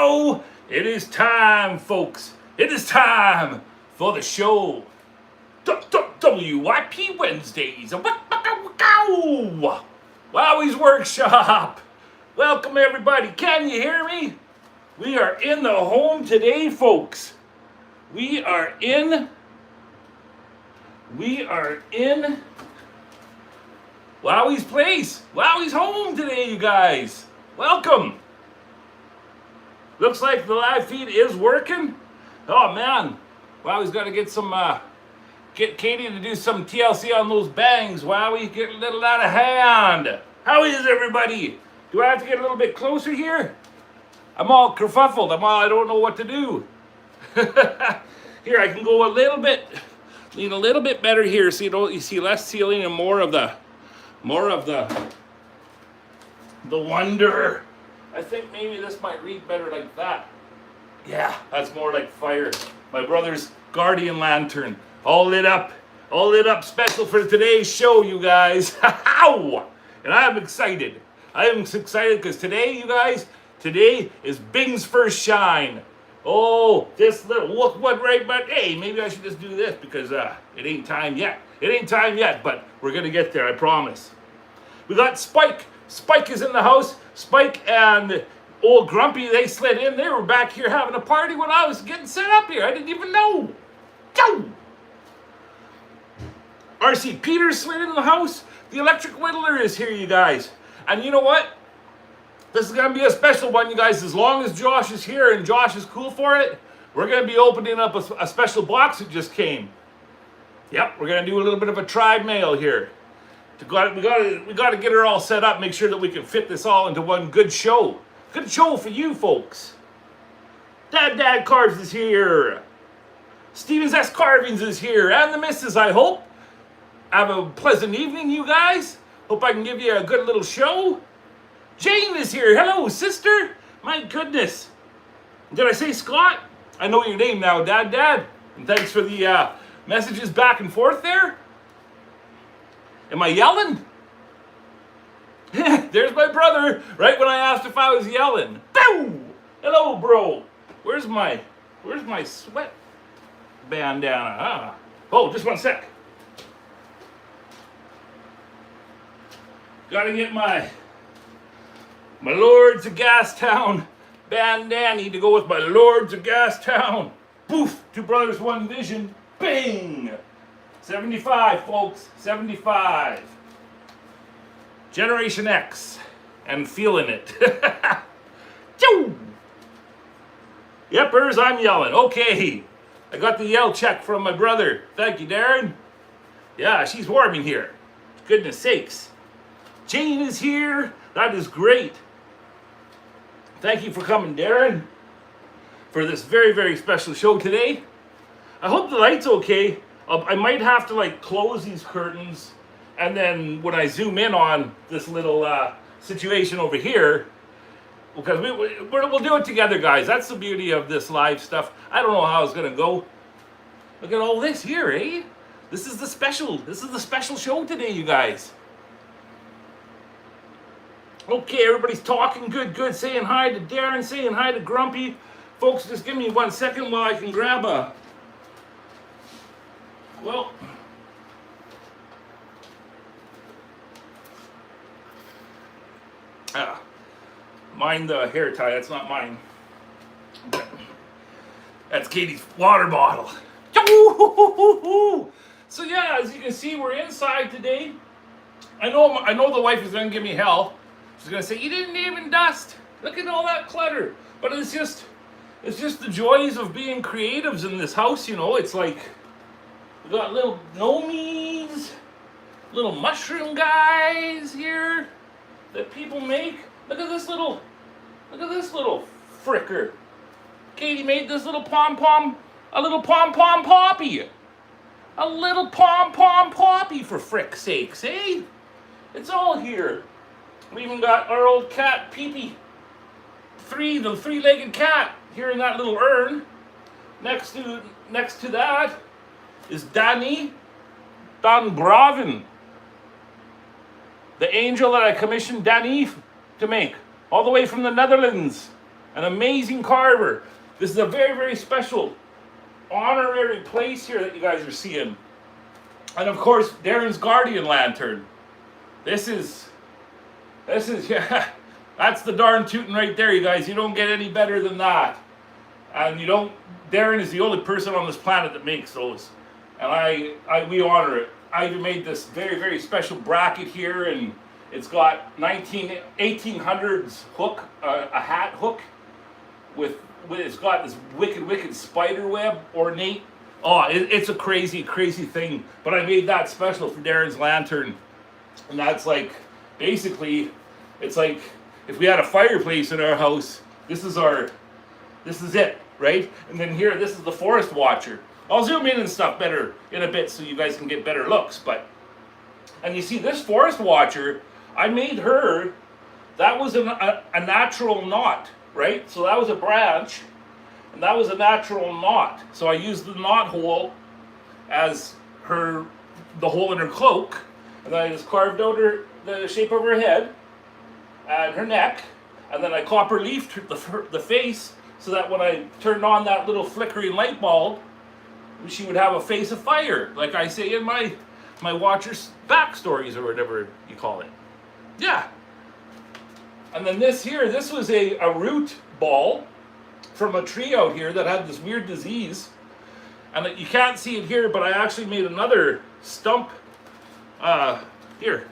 go. It is time, folks. It is time for the show. WIP Wednesdays. Wowwy'z Workshop. Welcome, everybody. Can you hear me? We are in the home today, folks. We are in Wowwy'z place. Wowwy'z home today, you guys. Welcome. Looks like the live feed is working. Oh man, Wowwy'z got to get get Katie to do some TLC on those bangs. Wowie, get a little out of hand. How is everybody? Do I have to get a little bit closer here? I'm all kerfuffled. I don't know what to do. Here, I can go a little bit, lean a little bit better here, so you see less ceiling and more of the wonder. I think maybe this might read better like that. Yeah, that's more like fire. My brother's guardian lantern, all lit up special for today's show, you guys. And I'm excited. I am excited because today, you guys, today is Bing's first shine. Oh, this little look what right, but hey, maybe I should just do this because it ain't time yet. It ain't time yet, but we're gonna get there, I promise. We got Spike. Spike is in the house. Spike and old Grumpy, they slid in. They were back here having a party when I was getting set up here. I didn't even know. Go! RC Peters slid in the house. The electric whittler is here, you guys. And you know what? This is going to be a special one, you guys. As long as Josh is here and Josh is cool for it, we're going to be opening up a special box that just came. Yep, we're going to do a little bit of a tribe mail here. We got to get her all set up, make sure that we can fit this all into one good show. Good show for you folks. Dad Carves is here. Stevens S. Carvings is here. And the missus, I hope. Have a pleasant evening, you guys. Hope I can give you a good little show. Jane is here. Hello, sister. My goodness. Did I say Scott? I know your name now, Dad. And thanks for the messages back and forth there. Am I yelling? There's my brother, right when I asked if I was yelling. Bow! Hello, bro. Where's my sweat bandana? Oh, just one sec. Gotta get my Lords of Gastown bandana to go with my Lords of Gastown. Poof! Two brothers, one vision. Bing! 75, folks. 75. Generation X. And feeling it. Yeppers, I'm yelling. Okay. I got the yell check from my brother. Thank you, Darren. Yeah, she's warming here. Goodness sakes. Jane is here. That is great. Thank you for coming, Darren, for this very, very special show today. I hope the light's okay. I might have to close these curtains, and then when I zoom in on this little situation over here, because we'll do it together, guys. That's the beauty of this live stuff. I don't know how it's gonna go. Look at all this here, eh? This is the special show today, you guys. Okay, everybody's talking good, saying hi to Darren, saying hi to Grumpy. Folks, just give me 1 second while I can grab mind the hair tie, that's not mine. That's Katie's water bottle. So yeah, as you can see, we're inside today. I know the wife is gonna give me hell. She's gonna say, you didn't even dust. Look at all that clutter. But it's just the joys of being creatives in this house, you know. It's like we got little gnomies, little mushroom guys here that people make. Look at this little fricker. Katie made this little pom-pom, a little pom-pom poppy. A little pom-pom poppy, for frick's sakes, eh? It's all here. We even got our old cat, Peepee. The three-legged cat here in that little urn. Next to that is Danny Dan Braven, the angel that I commissioned Danny to make, all the way from the Netherlands. An amazing carver. This is a very, very special honorary place here that you guys are seeing. And of course, Darren's Guardian Lantern. This is, yeah, that's the darn tootin' right there, you guys. You don't get any better than that. And you don't, Darren is the only person on this planet that makes those. And we honor it. I even made this very, very special bracket here, and it's got 1800s hook, a hat hook with it's got this wicked spider web ornate. Oh, it's a crazy thing. But I made that special for Darren's lantern, and that's like basically, it's like if we had a fireplace in our house, this is it, right? And then here, this is the forest watcher. I'll zoom in and stuff better in a bit so you guys can get better looks. And you see this forest watcher, I made her. That was a natural knot. Right? So that was a branch, and that was a natural knot. So I used the knot hole as the hole in her cloak, and then I just carved out the shape of her head and her neck, and then I copper leafed the face so that when I turned on that little flickering light bulb, she would have a face of fire, like I say in my watcher's backstories or whatever you call it. Yeah. And then this was a root ball from a tree out here that had this weird disease. And you can't see it here, but I actually made another stump here.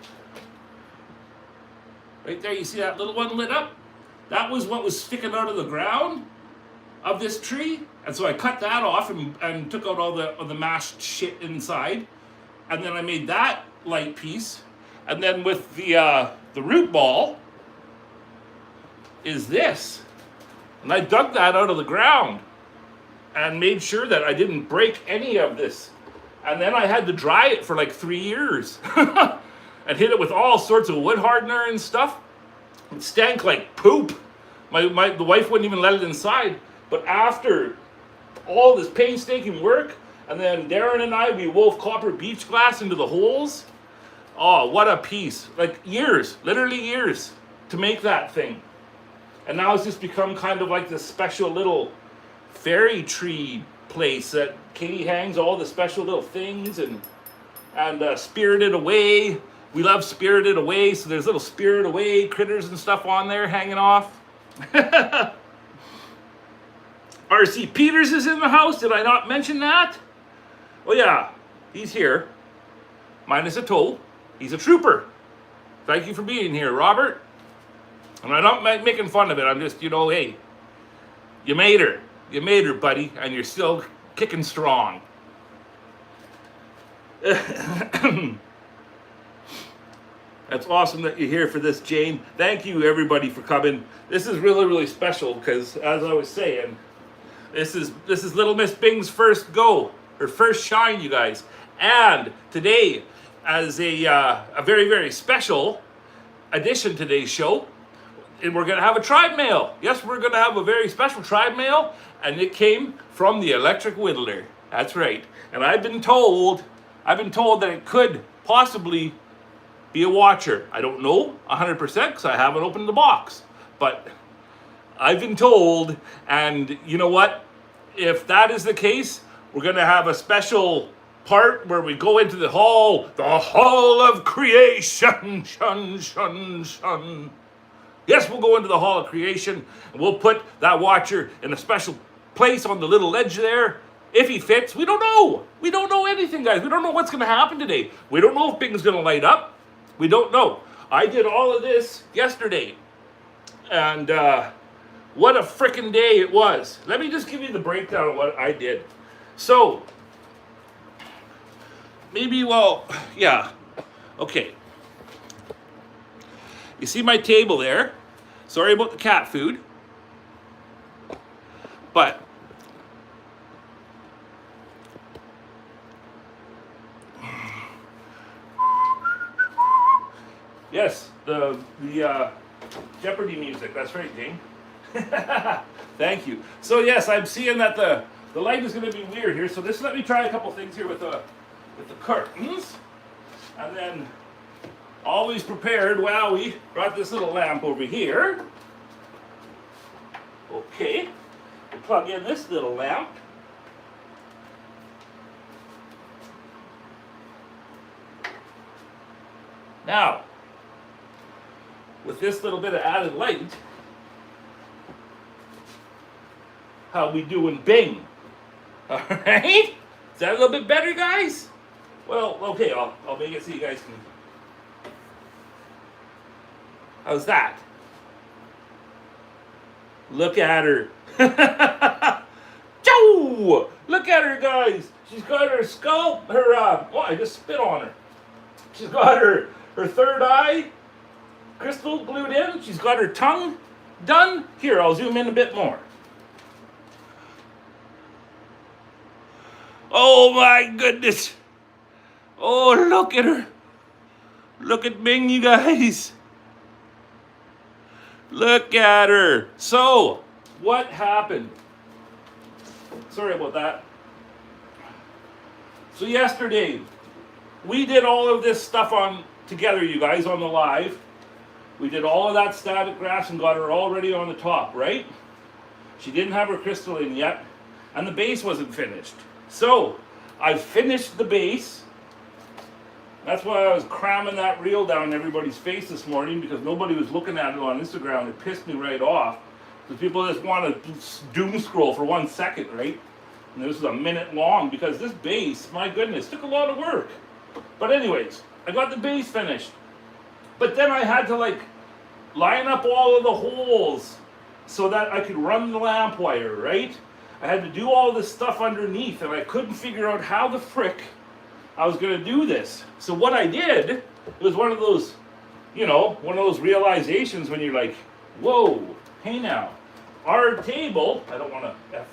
Right there, you see that little one lit up? That was what was sticking out of the ground of this tree. And so I cut that off and took out all the mashed shit inside. And then I made that light piece. And then with the root ball, is this. And I dug that out of the ground and made sure that I didn't break any of this. And then I had to dry it for like 3 years and hit it with all sorts of wood hardener and stuff. It stank like poop. The wife wouldn't even let it inside. But after all this painstaking work, and then Darren and I, we wove copper beach glass into the holes. Oh, what a piece. Like years, literally years to make that thing. And now it's just become kind of like this special little fairy tree place that Katie hangs all the special little things and Spirited Away. We love Spirited Away, so there's little Spirited Away critters and stuff on there hanging off. R.C. Peters is in the house. Did I not mention that? Oh yeah, he's here. Minus a toe. He's a trooper. Thank you for being here, Robert. And I'm not making fun of it. I'm just, hey, you made her. You made her, buddy, and you're still kicking strong. That's awesome that you're here for this, Jane. Thank you, everybody, for coming. This is really, really special because, as I was saying, this is Little Miss Bing's first go, her first shine, you guys. And today, as a very, very special addition to today's show, and we're going to have a tribe mail. Yes, we're going to have a very special tribe mail, and it came from the electric whittler. That's right. And I've been told that it could possibly be a watcher. I don't know 100% because I haven't opened the box. But I've been told, and you know what? If that is the case, we're going to have a special part where we go into the hall of creation. Shun, shun, shun. Yes, we'll go into the Hall of Creation, and we'll put that watcher in a special place on the little ledge there. If he fits, we don't know. We don't know anything, guys. We don't know what's going to happen today. We don't know if Bing's going to light up. We don't know. I did all of this yesterday, and what a frickin' day it was. Let me just give you the breakdown of what I did. So, yeah. Okay. You see my table there? Sorry about the cat food. But yes, the Jeopardy music. That's right, Jane. Thank you. So yes, I'm seeing that the light is going to be weird here. So just let me try a couple things here with the curtains, and then. Always prepared. Wowie brought this little lamp over here. Okay, we'll plug in this little lamp. Now, with this little bit of added light, how we doing Bing? All right? Is that a little bit better, guys? Well, okay, I'll make it so you guys can. How's that? Look at her. Joe! Look at her, guys. She's got her scalp, oh, I just spit on her. She's got her third eye crystal glued in. She's got her tongue done. Here, I'll zoom in a bit more. Oh my goodness. Oh, look at her. Look at Bing, you guys. Look at her. So, what happened? Sorry about that. So yesterday, we did all of this stuff together, you guys, on the live. We did all of that static grass and got her already on the top, right? She didn't have her crystal in yet, and the base wasn't finished. So, I finished the base. That's why I was cramming that reel down everybody's face this morning, because nobody was looking at it on Instagram. It pissed me right off. Because people just want to doom scroll for 1 second, right? And this is a minute long, because this base, my goodness, took a lot of work. But anyways, I got the base finished. But then I had to line up all of the holes so that I could run the lamp wire, right? I had to do all this stuff underneath, and I couldn't figure out how the frick I was going to do this. So what I did, it was one of those, one of those realizations when you're like, whoa, hey now, our table, I don't want to,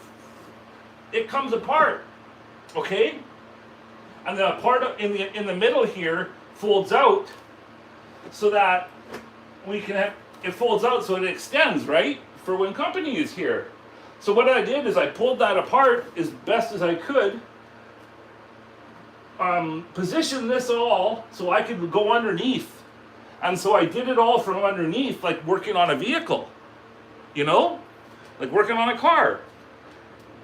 it comes apart, okay? And the part in the middle here folds out so that we can have, it folds out so it extends, right? For when company is here. So what I did is I pulled that apart as best as I could, position this all so I could go underneath. And so I did it all from underneath, like working on a vehicle, like working on a car.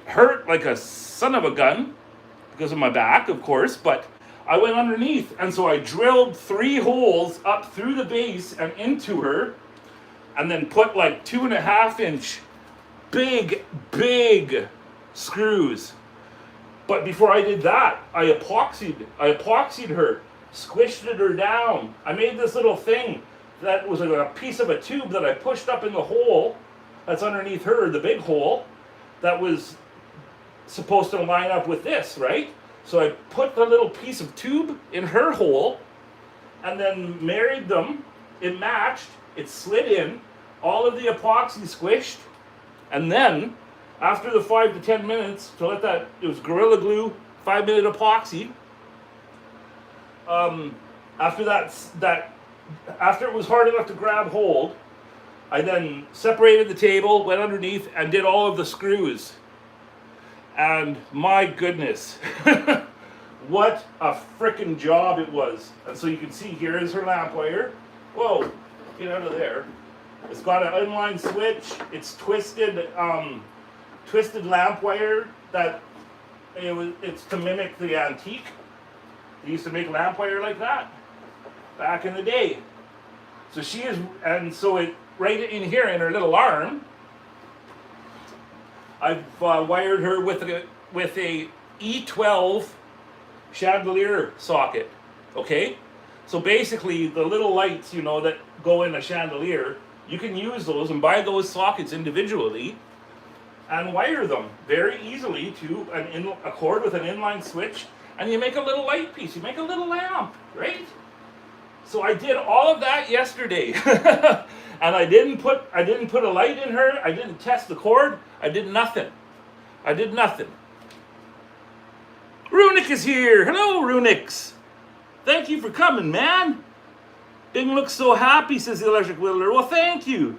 Hurt like a son of a gun because of my back, of course, but I went underneath, and so I drilled 3 holes up through the base and into her, and then put 2.5-inch big screws. But before I did that, I epoxied her, squished her down. I made this little thing that was a piece of a tube that I pushed up in the hole that's underneath her, the big hole, that was supposed to line up with this, right? So I put the little piece of tube in her hole and then married them. It matched, it slid in, all of the epoxy squished, and then after the 5 to 10 minutes to let that, it was Gorilla Glue 5-minute epoxy. After it was hard enough to grab hold, I then separated the table, went underneath, and did all of the screws. And my goodness, what a frickin' job it was. And so you can see here is her lamp wire. Whoa, get out of there. It's got an inline switch. It's twisted lamp wire that it's to mimic the antique. They used to make lamp wire like that back in the day. So she is, and so it right in here in her little arm, I've wired her with a E12 chandelier socket. Okay, so basically the little lights, that go in a chandelier, you can use those and buy those sockets individually and wire them very easily to a cord with an inline switch, and you make a little light piece. You make a little lamp, right? So I did all of that yesterday, and I didn't put a light in her. I didn't test the cord. I did nothing. Runic is here. Hello, Runix. Thank you for coming, man. Bing looks so happy, says the electric whittler. Well, thank you.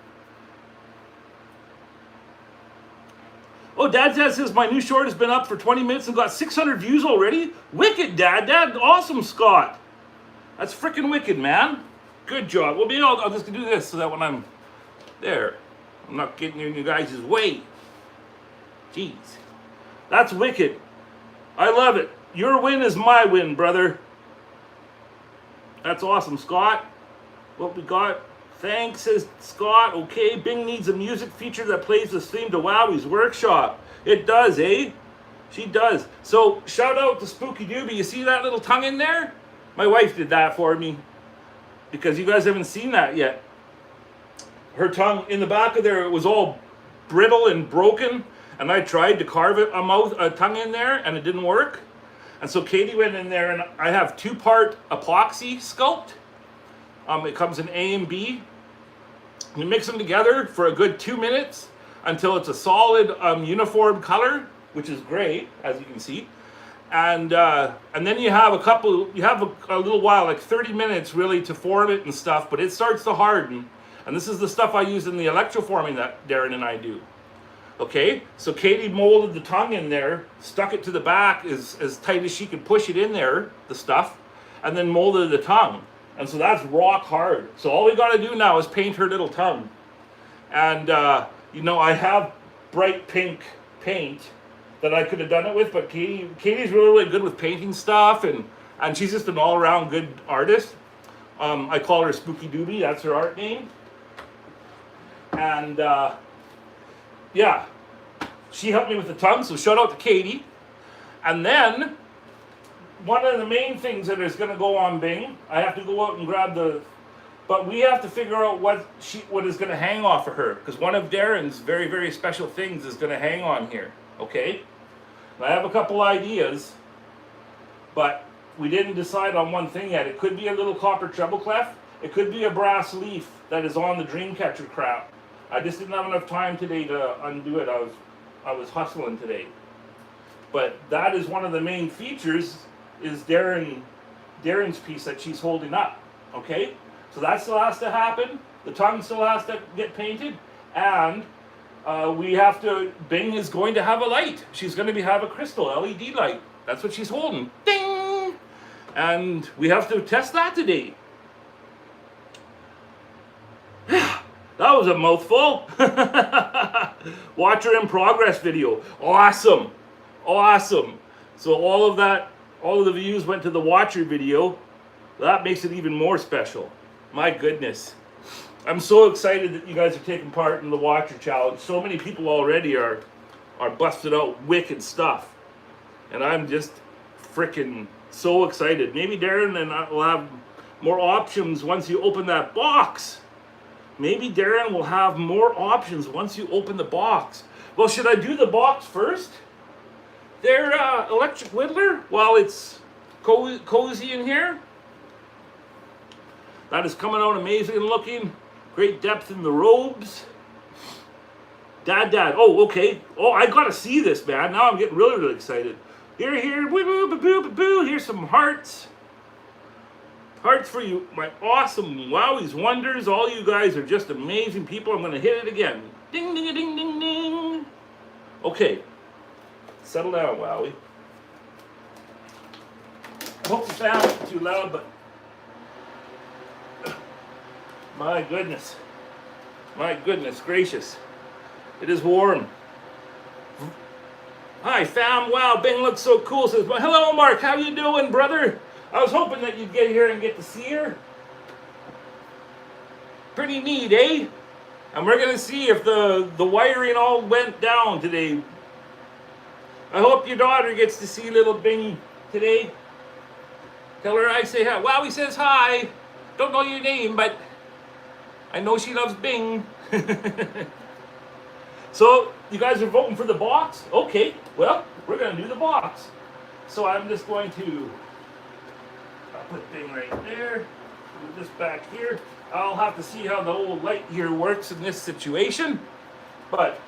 Oh, Dad says my new short has been up for 20 minutes and got 600 views already. Wicked, Dad. Awesome, Scott. That's freaking wicked, man. Good job. Well, maybe I'll just do this so that when I'm there. I'm not getting in you guys' way. Jeez. That's wicked. I love it. Your win is my win, brother. That's awesome, Scott. What we got? Thanks, says Scott. Okay, Bing needs a music feature that plays the theme to Wowwy'z Workshop. It does, eh? She does. So, shout out to Spooky Doobie. You see that little tongue in there? My wife did that for me. Because you guys haven't seen that yet. Her tongue in the back of there, it was all brittle and broken. And I tried to carve a tongue in there, and it didn't work. And so Katie went in there, and I have 2-part epoxy sculpt. It comes in A and B. We mix them together for a good 2 minutes until it's a solid uniform color, which is gray, as you can see. And then you have a little while, like 30 minutes really, to form it and stuff, but it starts to harden. And this is the stuff I use in the electroforming that Darren and I do. Okay, so Katie molded the tongue in there, stuck it to the back as tight as she could push it in there, the stuff, and then molded the tongue. And so that's rock hard. So all we got to do now is paint her little tongue. And, you know, I have bright pink paint that I could have done it with, but Katie's really good with painting stuff, and she's just an all-around good artist. I call her Spooky Doobie, that's her art name. And, yeah, she helped me with the tongue, so shout out to Katie. And then, one of the main things that is going to go on Bing, I have to go out and grab but we have to figure out what is going to hang off of her, because one of Darren's very, very special things is going to hang on here, okay? And I have a couple ideas, but we didn't decide on one thing yet. It could be a little copper treble clef. It could be a brass leaf that is on the Dreamcatcher crap. I just didn't have enough time today to undo it. I was hustling today. But that is one of the main features, is Darren's piece that she's holding up. Okay? So that still has to happen. The tongue still has to get painted. And Bing is going to have a light. She's going to have a crystal LED light. That's what she's holding. Ding! And we have to test that today. That was a mouthful. Watch her in progress video. Awesome. Awesome. So all of the views went to the watcher video. That makes it even more special. My goodness. I'm so excited that you guys are taking part in the watcher challenge. So many people already are busted out wicked stuff. And I'm just freaking so excited. Maybe Darren and I will have more options once you open that box. Maybe Darren will have more options once you open the box. Well, should I do the box first? Their electric whittler, while it's cozy in here. That is coming out amazing looking. Great depth in the robes. Dad. Oh, okay. Oh, I gotta see this, man. Now I'm getting really, really excited. Here. Boo. Here's some hearts. Hearts for you, my awesome Wowwy'z wonders. All you guys are just amazing people. I'm going to hit it again. Ding, ding, ding, ding, ding. Okay. Settle down, Wowie. I hope the sound isn't too loud, but my goodness. My goodness gracious. It is warm. Hi, fam. Wow, Bing looks so cool. Says, hello, Mark. How you doing, brother? I was hoping that you'd get here and get to see her. Pretty neat, eh? And we're going to see if the wiring all went down today. I hope your daughter gets to see little Bing today. Tell her I say hi. Wow, he says hi. Don't know your name, but I know she loves Bing. So, you guys are voting for the box? Okay, well, we're going to do the box. So I'm just going to put Bing right there. Move this back here. I'll have to see how the old light here works in this situation. But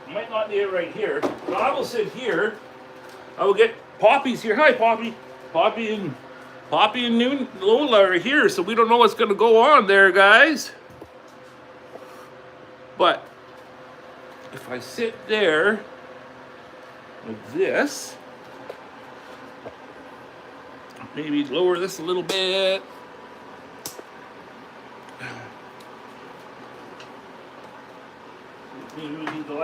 I might not need it right here. But I will sit here. I will get Poppy's here. Hi, Poppy. Poppy and Lola are here, so we don't know what's going to go on there, guys. But if I sit there like this, maybe lower this a little bit.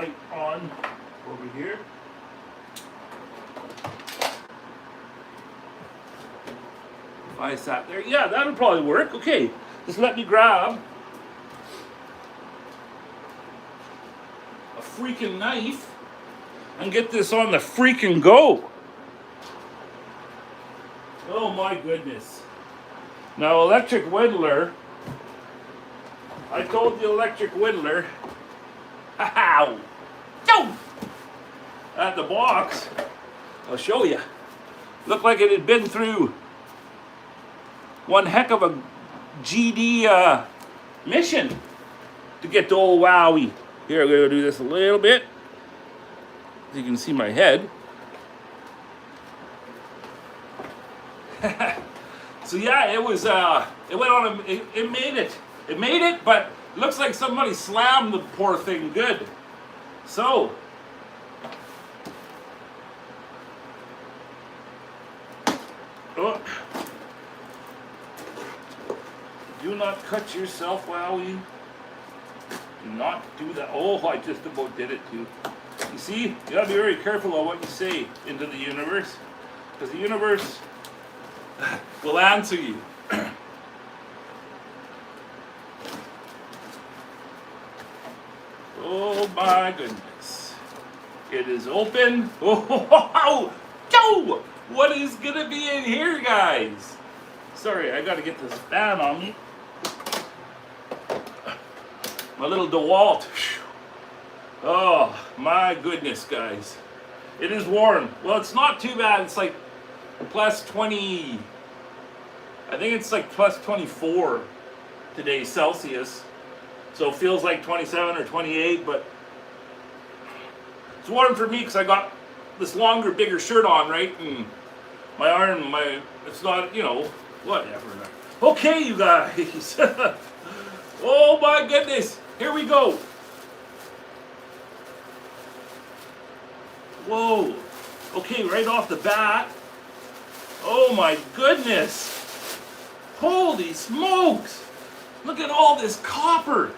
light on over here. If I sat there, yeah, that'll probably work. Okay, just let me grab a freaking knife and get this on the freaking go. Oh my goodness. Now, electric whittler, I told the electric whittler, how? At the box, I'll show you. Looked like it had been through one heck of a GD mission to get to old Wowie. Here, I'm gonna do this a little bit, so you can see my head. So yeah, it was, it went on, it made it. It made it, but it looks like somebody slammed the poor thing good. So, oh, do not cut yourself, Wowie. Do not do that. Oh, I just about did it too. You see, you gotta be very careful of what you say into the universe, because the universe will answer you. Oh my goodness. It is open. Oh, what is gonna be in here, guys? Sorry, I gotta get this fan on me. My little DeWalt. Oh my goodness, guys. It is warm. Well, it's not too bad. It's like plus 20, I think it's like plus 24 today Celsius. So it feels like 27 or 28, but it's warm for me because I got this longer, bigger shirt on, right? And my arm, it's not, you know, whatever. Okay, you guys. Oh my goodness. Here we go. Whoa. Okay, right off the bat. Oh my goodness. Holy smokes. Look at all this copper.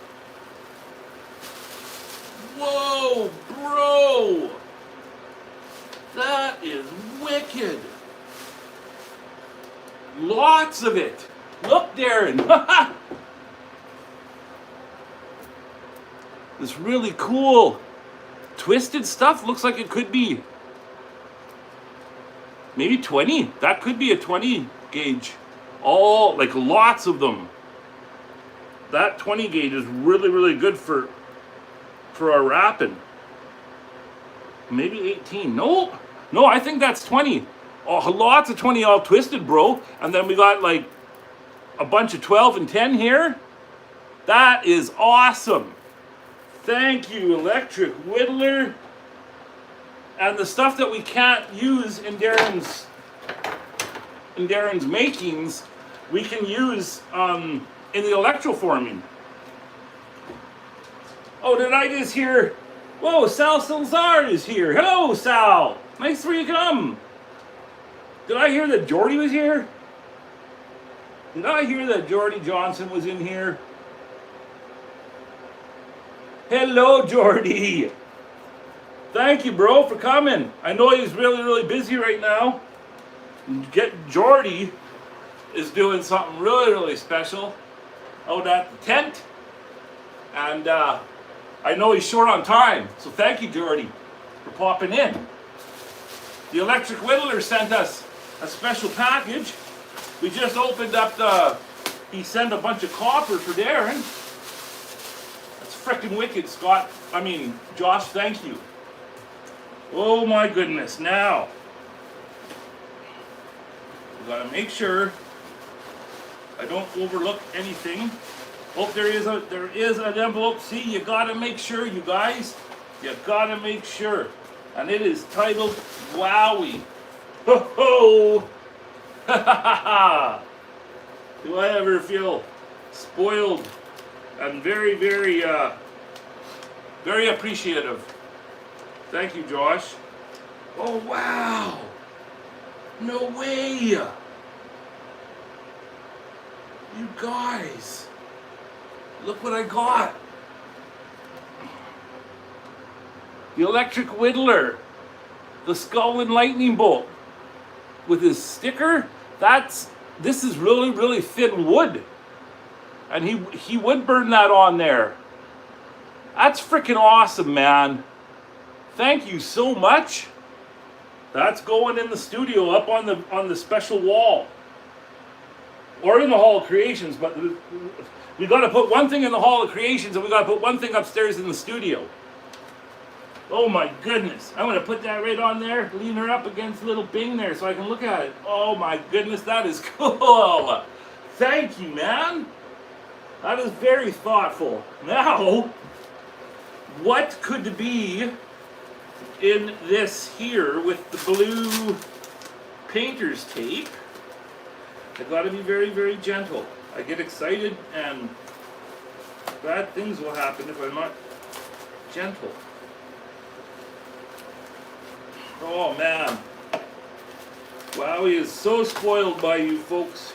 Whoa, bro. That is wicked. Lots of it. Look, Darren. This really cool twisted stuff looks like it could be maybe 20. That could be a 20 gauge. All, like lots of them. That 20 gauge is really, really good for our wrapping. Maybe 18. No, I think that's 20. Oh, lots of 20 all twisted, bro. And then we got like a bunch of 12 and 10 here. That is awesome. Thank you, electric whittler. And the stuff that we can't use in Darren's makings, we can use in the electroforming. Oh, did I just hear? Whoa, Sal Salazar is here. Hello, Sal. Nice for you to come. Did I hear that Jordy was here? Did I hear that Jordy Johnson was in here? Hello, Jordy. Thank you, bro, for coming. I know he's really, really busy right now. Jordy is doing something really, really special out at the tent. And I know he's short on time. So thank you, Jordy, for popping in. The electric whittler sent us a special package. We just opened up he sent a bunch of copper for Darren. That's freaking wicked, Scott. I mean, Josh, thank you. Oh my goodness. Now, we gotta make sure I don't overlook anything. Oh, there is an envelope. See, you gotta make sure, you guys. You gotta make sure. And it is titled Wowie. Ho ho! Ha ha ha! Do I ever feel spoiled and very, very, very appreciative. Thank you, Josh. Oh, wow! No way! You guys! Look what I got! The electric whittler. The skull and lightning bolt. With his sticker, this is really, really thin wood. And he would burn that on there. That's freaking awesome, man. Thank you so much. That's going in the studio up on the special wall. Or in the Hall of Creations, but we got to put one thing in the Hall of Creations and we got to put one thing upstairs in the studio. Oh my goodness. I'm going to put that right on there, lean her up against little Bing there so I can look at it. Oh my goodness, that is cool. Thank you, man. That is very thoughtful. Now, what could be in this here with the blue painter's tape? I gotta be very, very gentle. I get excited and bad things will happen if I'm not gentle. Oh man. Wowie is so spoiled by you folks.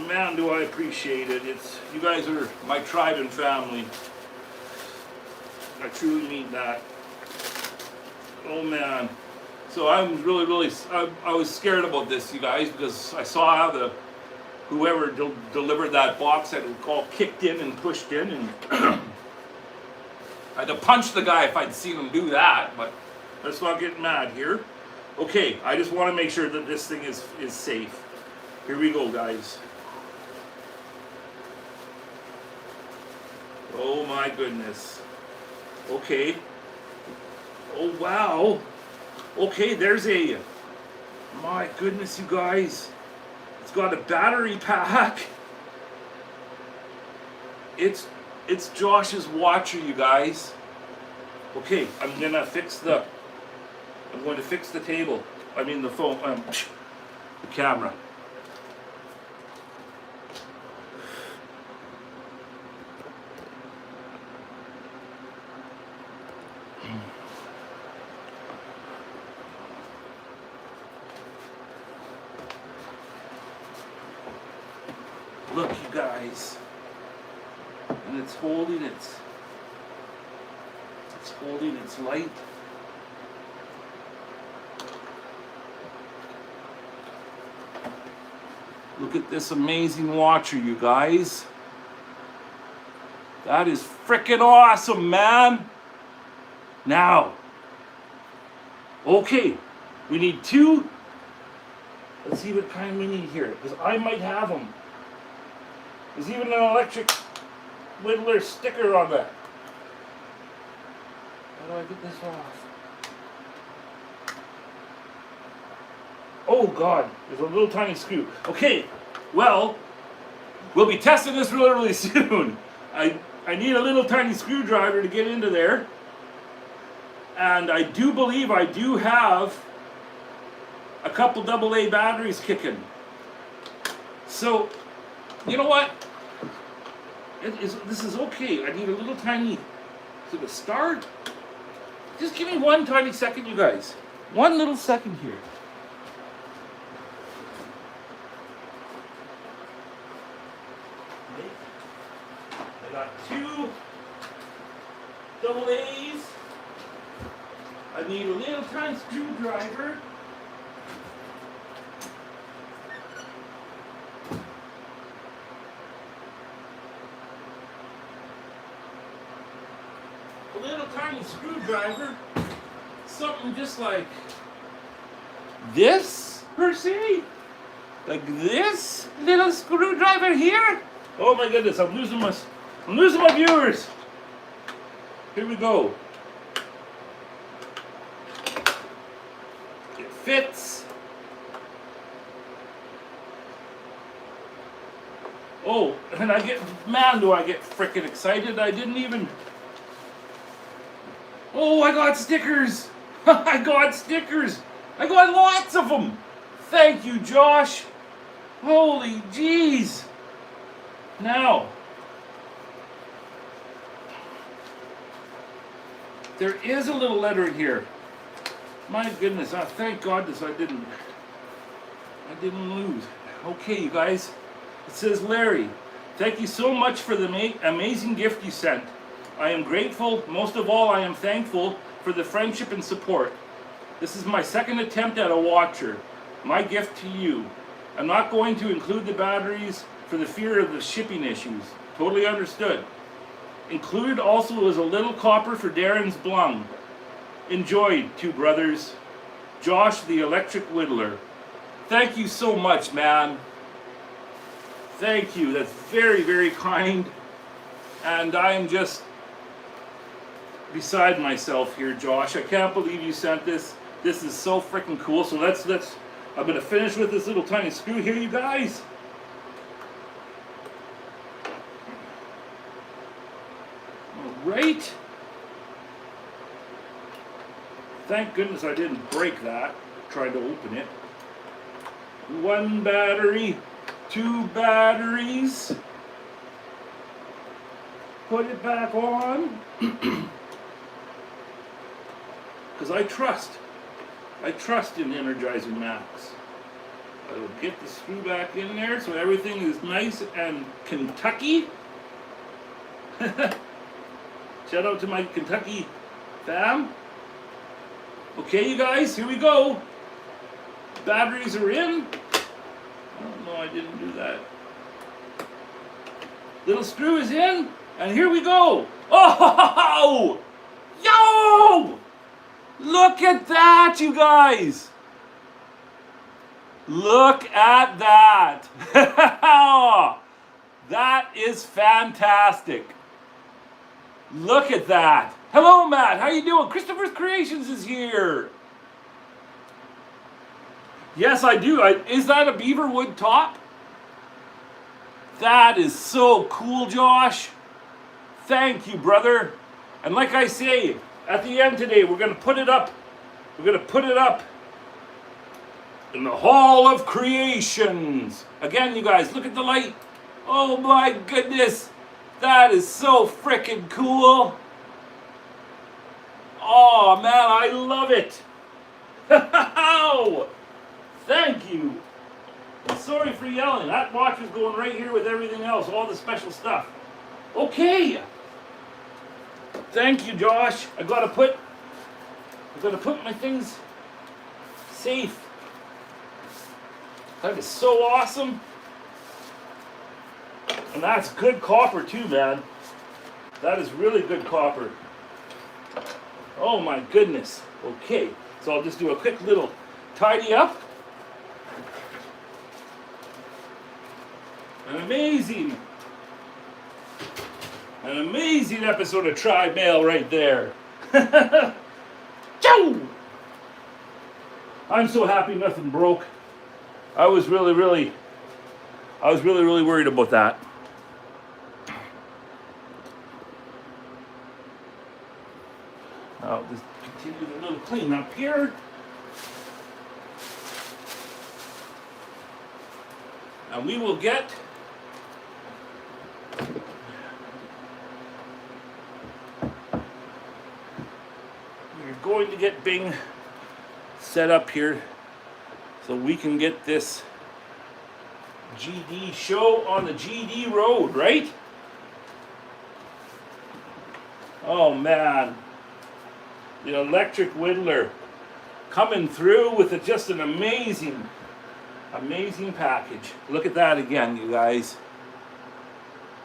Man, do I appreciate it. You guys are my tribe and family. I truly mean that. Oh man. So I'm really, I was scared about this, you guys, because I saw how whoever delivered that box had it all kicked in and pushed in, and I had to punch the guy if I'd seen him do that, but let's not get mad here. Okay, I just want to make sure that this thing is safe. Here we go, guys. Oh my goodness. Okay. Oh wow. Okay, there's my goodness, you guys. It's got a battery pack. It's Josh's watcher, you guys. Okay, I'm going to fix the table. I mean the phone, the camera. Look, you guys, and it's holding its light. Look at this amazing watcher, you guys. That is freaking awesome, man. Now, okay, we need two. Let's see what kind we need here, because I might have them. There's even an electric whittler sticker on that. How do I get this off? Oh God, there's a little tiny screw. Okay, well, we'll be testing this really, really soon. I need a little tiny screwdriver to get into there. And I do believe I do have a couple AA batteries kicking. So, you know what? This is okay. I need a little tiny, so to start, just give me one tiny second, you guys. One little second here. Okay. I got two AA's. I need a little tiny screwdriver. A little tiny screwdriver, something just like this, per se, like this little screwdriver here. Oh my goodness, I'm losing my viewers. Here we go. It fits. Oh, and man, do I get freaking excited. I didn't even. Oh, I got stickers! I got stickers! I got lots of them! Thank you, Josh! Holy jeez! Now, there is a little letter here. My goodness, thank goodness I didn't lose. Okay, you guys, it says, Larry, thank you so much for the amazing gift you sent. I am grateful. Most of all, I am thankful for the friendship and support. This is my second attempt at a watcher. My gift to you. I'm not going to include the batteries for the fear of the shipping issues. Totally understood. Included also is a little copper for Darren's blung. Enjoyed, two brothers. Josh, the electric whittler. Thank you so much, man. Thank you. That's very, very kind. And I am just beside myself here, Josh. I can't believe you sent this. This is so freaking cool. So let's I'm gonna finish with this little tiny screw here, you guys. All right. Thank goodness I didn't break that. Tried to open it. One battery, two batteries. Put it back on. Because I trust in Energizing Max. I will get the screw back in there so everything is nice and Kentucky. Shout out to my Kentucky fam. Okay, you guys, here we go. Batteries are in. Oh no, I didn't do that. Little screw is in, and here we go. Oh, yo! Look at that, you guys. Look at that. That is fantastic. Look at that. Hello, Matt. How you doing? Christopher's Creations is here. Yes, I do. Is that a beaver wood top? That is so cool, Josh. Thank you, brother. And like I say, at the end today, we're going to put it up. We're going to put it up in the Hall of Creations. Again, you guys, look at the light. Oh my goodness. That is so freaking cool. Oh man, I love it. Thank you. And sorry for yelling. That watch is going right here with everything else, all the special stuff. Okay. Thank you, Josh. I gotta put my things safe. That is so awesome. And that's good copper too, man. That is really good copper. Oh my goodness. Okay, so I'll just do a quick little tidy up. An amazing episode of Tribe Mail right there. Chow! I'm so happy nothing broke. I was really worried about that. I'll just continue the little cleanup here. And we will get we're going to get Bing set up here so we can get this GD show on the GD road, right? Oh man, the electric whittler coming through with just an amazing package. Look at that again, you guys.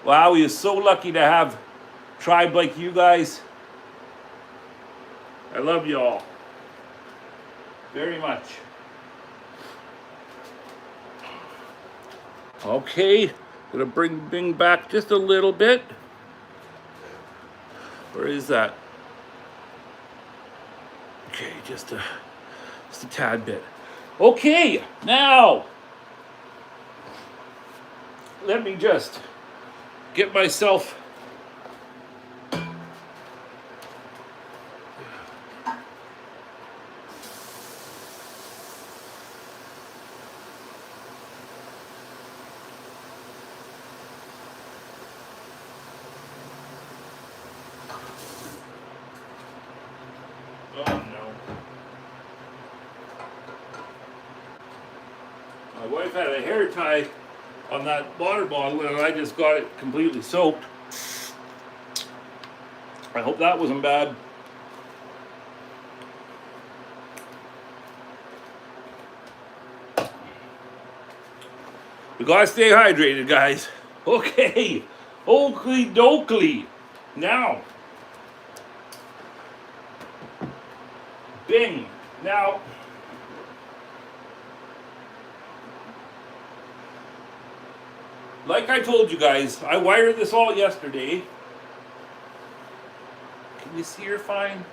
Wow, he is so lucky to have tribe like you guys. I love you all very much. Okay, gonna bring Bing back just a little bit. Where is that? Okay, just a tad bit. Okay, now let me just get myself my wife had a hair tie on that water bottle and I just got it completely soaked. I hope that wasn't bad. We gotta stay hydrated, guys. Okay, oakley dokley. Now, Bing. Now, like I told you guys, I wired this all yesterday. Can you see her fine?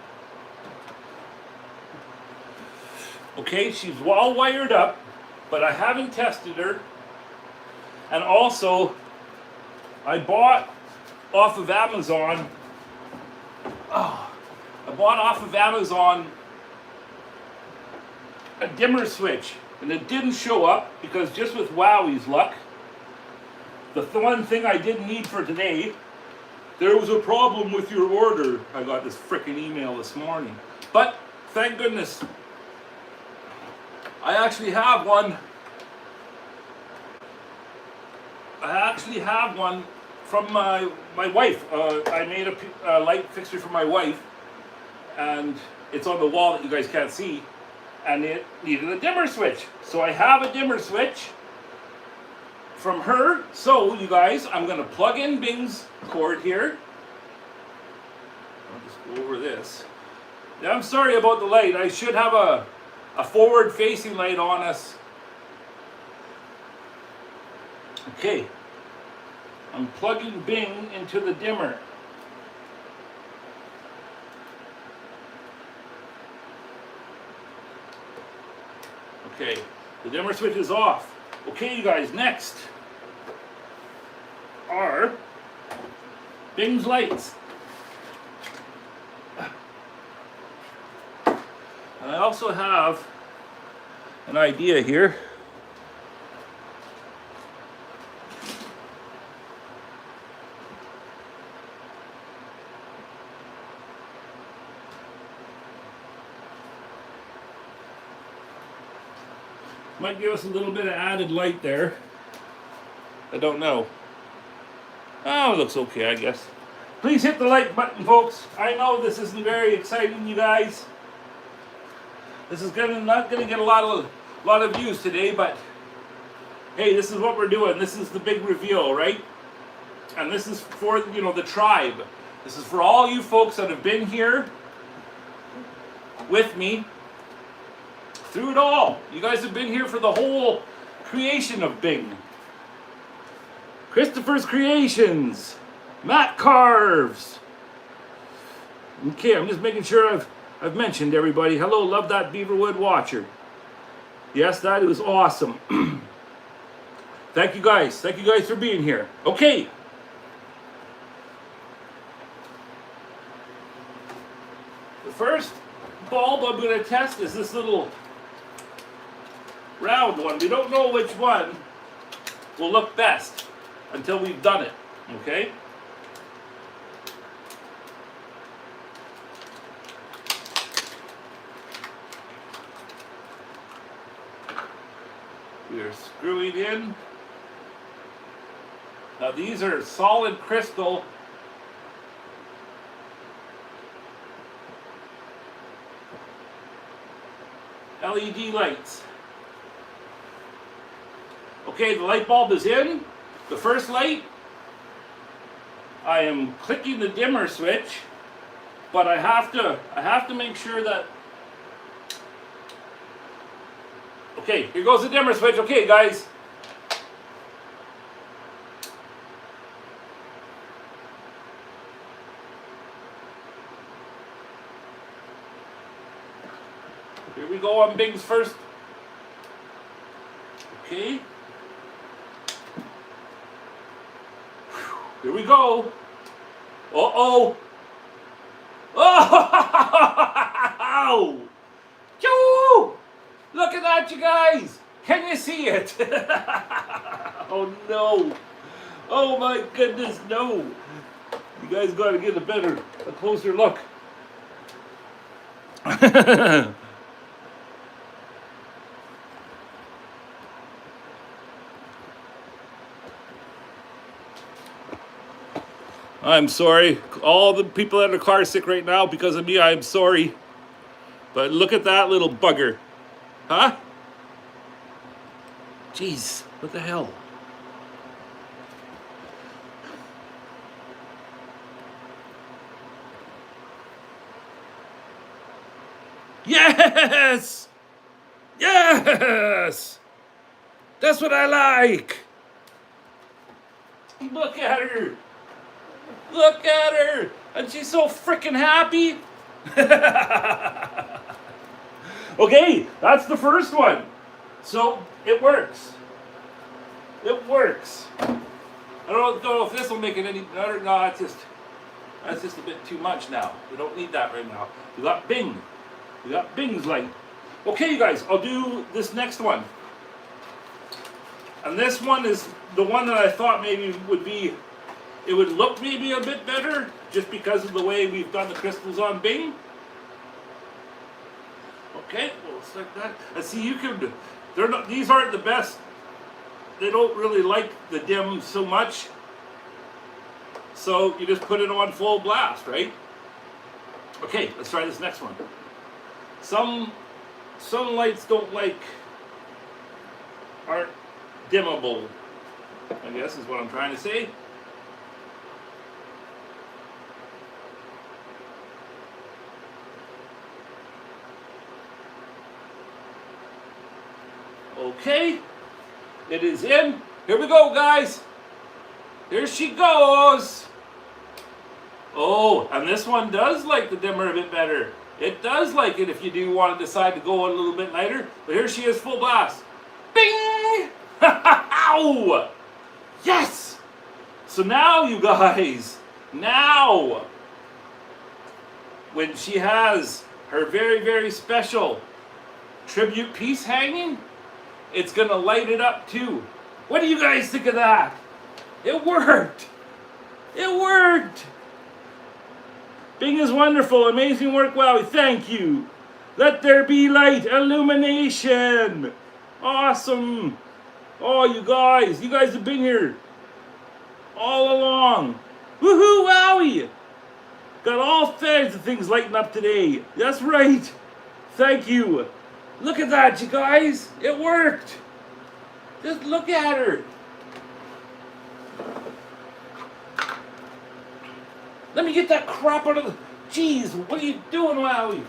Okay, she's all wired up, but I haven't tested her. And also, I bought off of Amazon, a dimmer switch, and it didn't show up because just with Wowwy'z luck, the one thing I didn't need for today, there was a problem with your order. I got this frickin' email this morning. But thank goodness, I actually have one. From my wife. I made a light fixture for my wife, and it's on the wall that you guys can't see, and it needed a dimmer switch. So I have a dimmer switch from her. So you guys, I'm gonna plug in Bing's cord here. I'll just go over this. Now, I'm sorry about the light. I should have a forward facing light on us. Okay, I'm plugging Bing into the dimmer. Okay, the dimmer switch is off. Okay, you guys, next are Bing's lights. And I also have an idea here. Might give us a little bit of added light there. I don't know. Oh, it looks okay, I guess. Please hit the like button, folks. I know this isn't very exciting, you guys. This is not gonna get a lot of views today, but hey, this is what we're doing. This is the big reveal, right? And this is for, you know, the tribe. This is for all you folks that have been here with me through it all. You guys have been here for the whole creation of Bing. Christopher's Creations. Matt Carves. Okay, I'm just making sure I've mentioned everybody. Hello, love that Beaverwood Watcher. Yes, that was awesome. Thank you guys. Thank you guys for being here. Okay. The first bulb I'm going to test is this little round one. We don't know which one will look best until we've done it. Okay? We are screwing in. Now these are solid crystal LED lights. Okay, the light bulb is in. The first light, I am clicking the dimmer switch, but I have to make sure that. Okay, here goes the dimmer switch. Okay, guys. Here we go on Bing's first. Okay. Here we go. Uh-oh. Oh! Choo! Look at that, you guys. Can you see it? Oh, no. Oh, my goodness, no. You guys got to get a closer look. I'm sorry. All the people that are car sick right now because of me, I'm sorry. But look at that little bugger. Huh? Jeez, what the hell? Yes! Yes! That's what I like! Look at her! Look at her! And she's so freaking happy! Okay, that's the first one. So, it works. It works. I don't know if this will make it any better. No, that's just a bit too much now. We don't need that right now. We got Bing. We got Bing's light. Okay, you guys, I'll do this next one. And this one is the one that I thought maybe would be, it would look maybe a bit better just because of the way we've done the crystals on Bing. Okay, well, select that. And see, you could, they're not, these aren't the best. They don't really like the dim so much. So you just put it on full blast, right? Okay, let's try this next one. Some lights aren't dimmable, I guess is what I'm trying to say. Okay, it is in. Here we go, guys. Here she goes. Oh, and this one does like the dimmer a bit better. It does like it if you do want to decide to go a little bit lighter. But here she is, full blast. Bing! Ow! Yes! So now, you guys, now, when she has her very, very special tribute piece hanging, it's going to light it up too. What do you guys think of that? It worked! It worked! Bing is wonderful, amazing work, Wowie, thank you. Let there be light, illumination. Awesome. Oh, you guys have been here all along. Woohoo, Wowie. Got all kinds of things lighting up today. That's right. Thank you. Look at that, you guys. It worked. Just look at her. Let me get that crap out of the... Jeez, what are you doing, Wowie?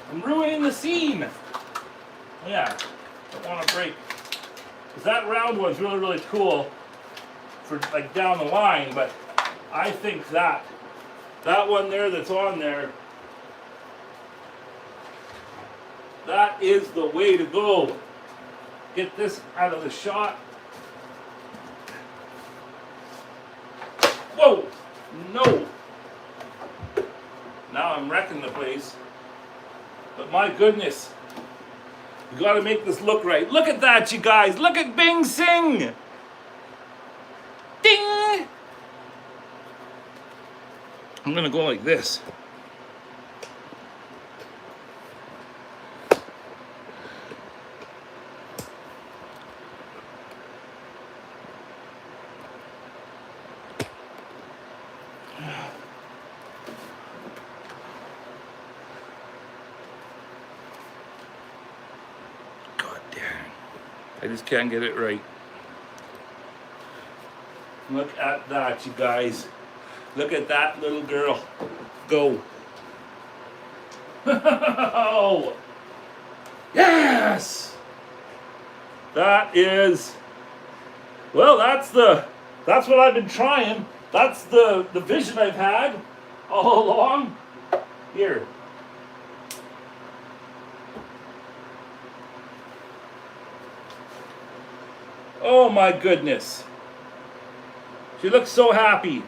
I'm ruining the scene. Yeah, don't want to break. Because that round one's really, really cool for like down the line, but I think that one there that's on there, that is the way to go. Get this out of the shot. Whoa, no. Now I'm wrecking the place. But my goodness, you gotta make this look right. Look at that, you guys. Look at Bing sing. Ding! I'm gonna go like this. I just can't get it right. Look at that, you guys. Look at that little girl. Go. Oh! Yes! That is... Well, that's what I've been trying. That's the vision I've had all along. Here. Oh my goodness. She looks so happy.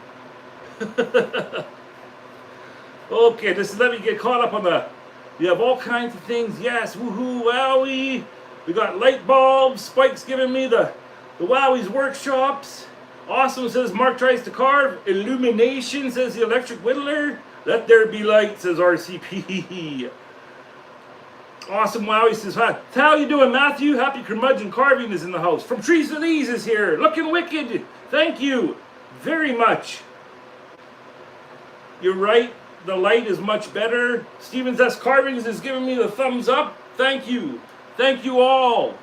Okay, just let me get caught up on the... You have all kinds of things. Yes, woohoo, Wowie. We got light bulbs. Spike's giving me the Wowwy'z workshops. Awesome, says Mark tries to carve. Illumination, says the electric whittler. Let there be light, says RCP. Awesome, Wowie says, hi. How you doing, Matthew? Happy Curmudgeon Carving is in the house. From Trees to Lees is here. Looking wicked. Thank you very much. You're right. The light is much better. Stevens S. Carvings is giving me the thumbs up. Thank you. Thank you all.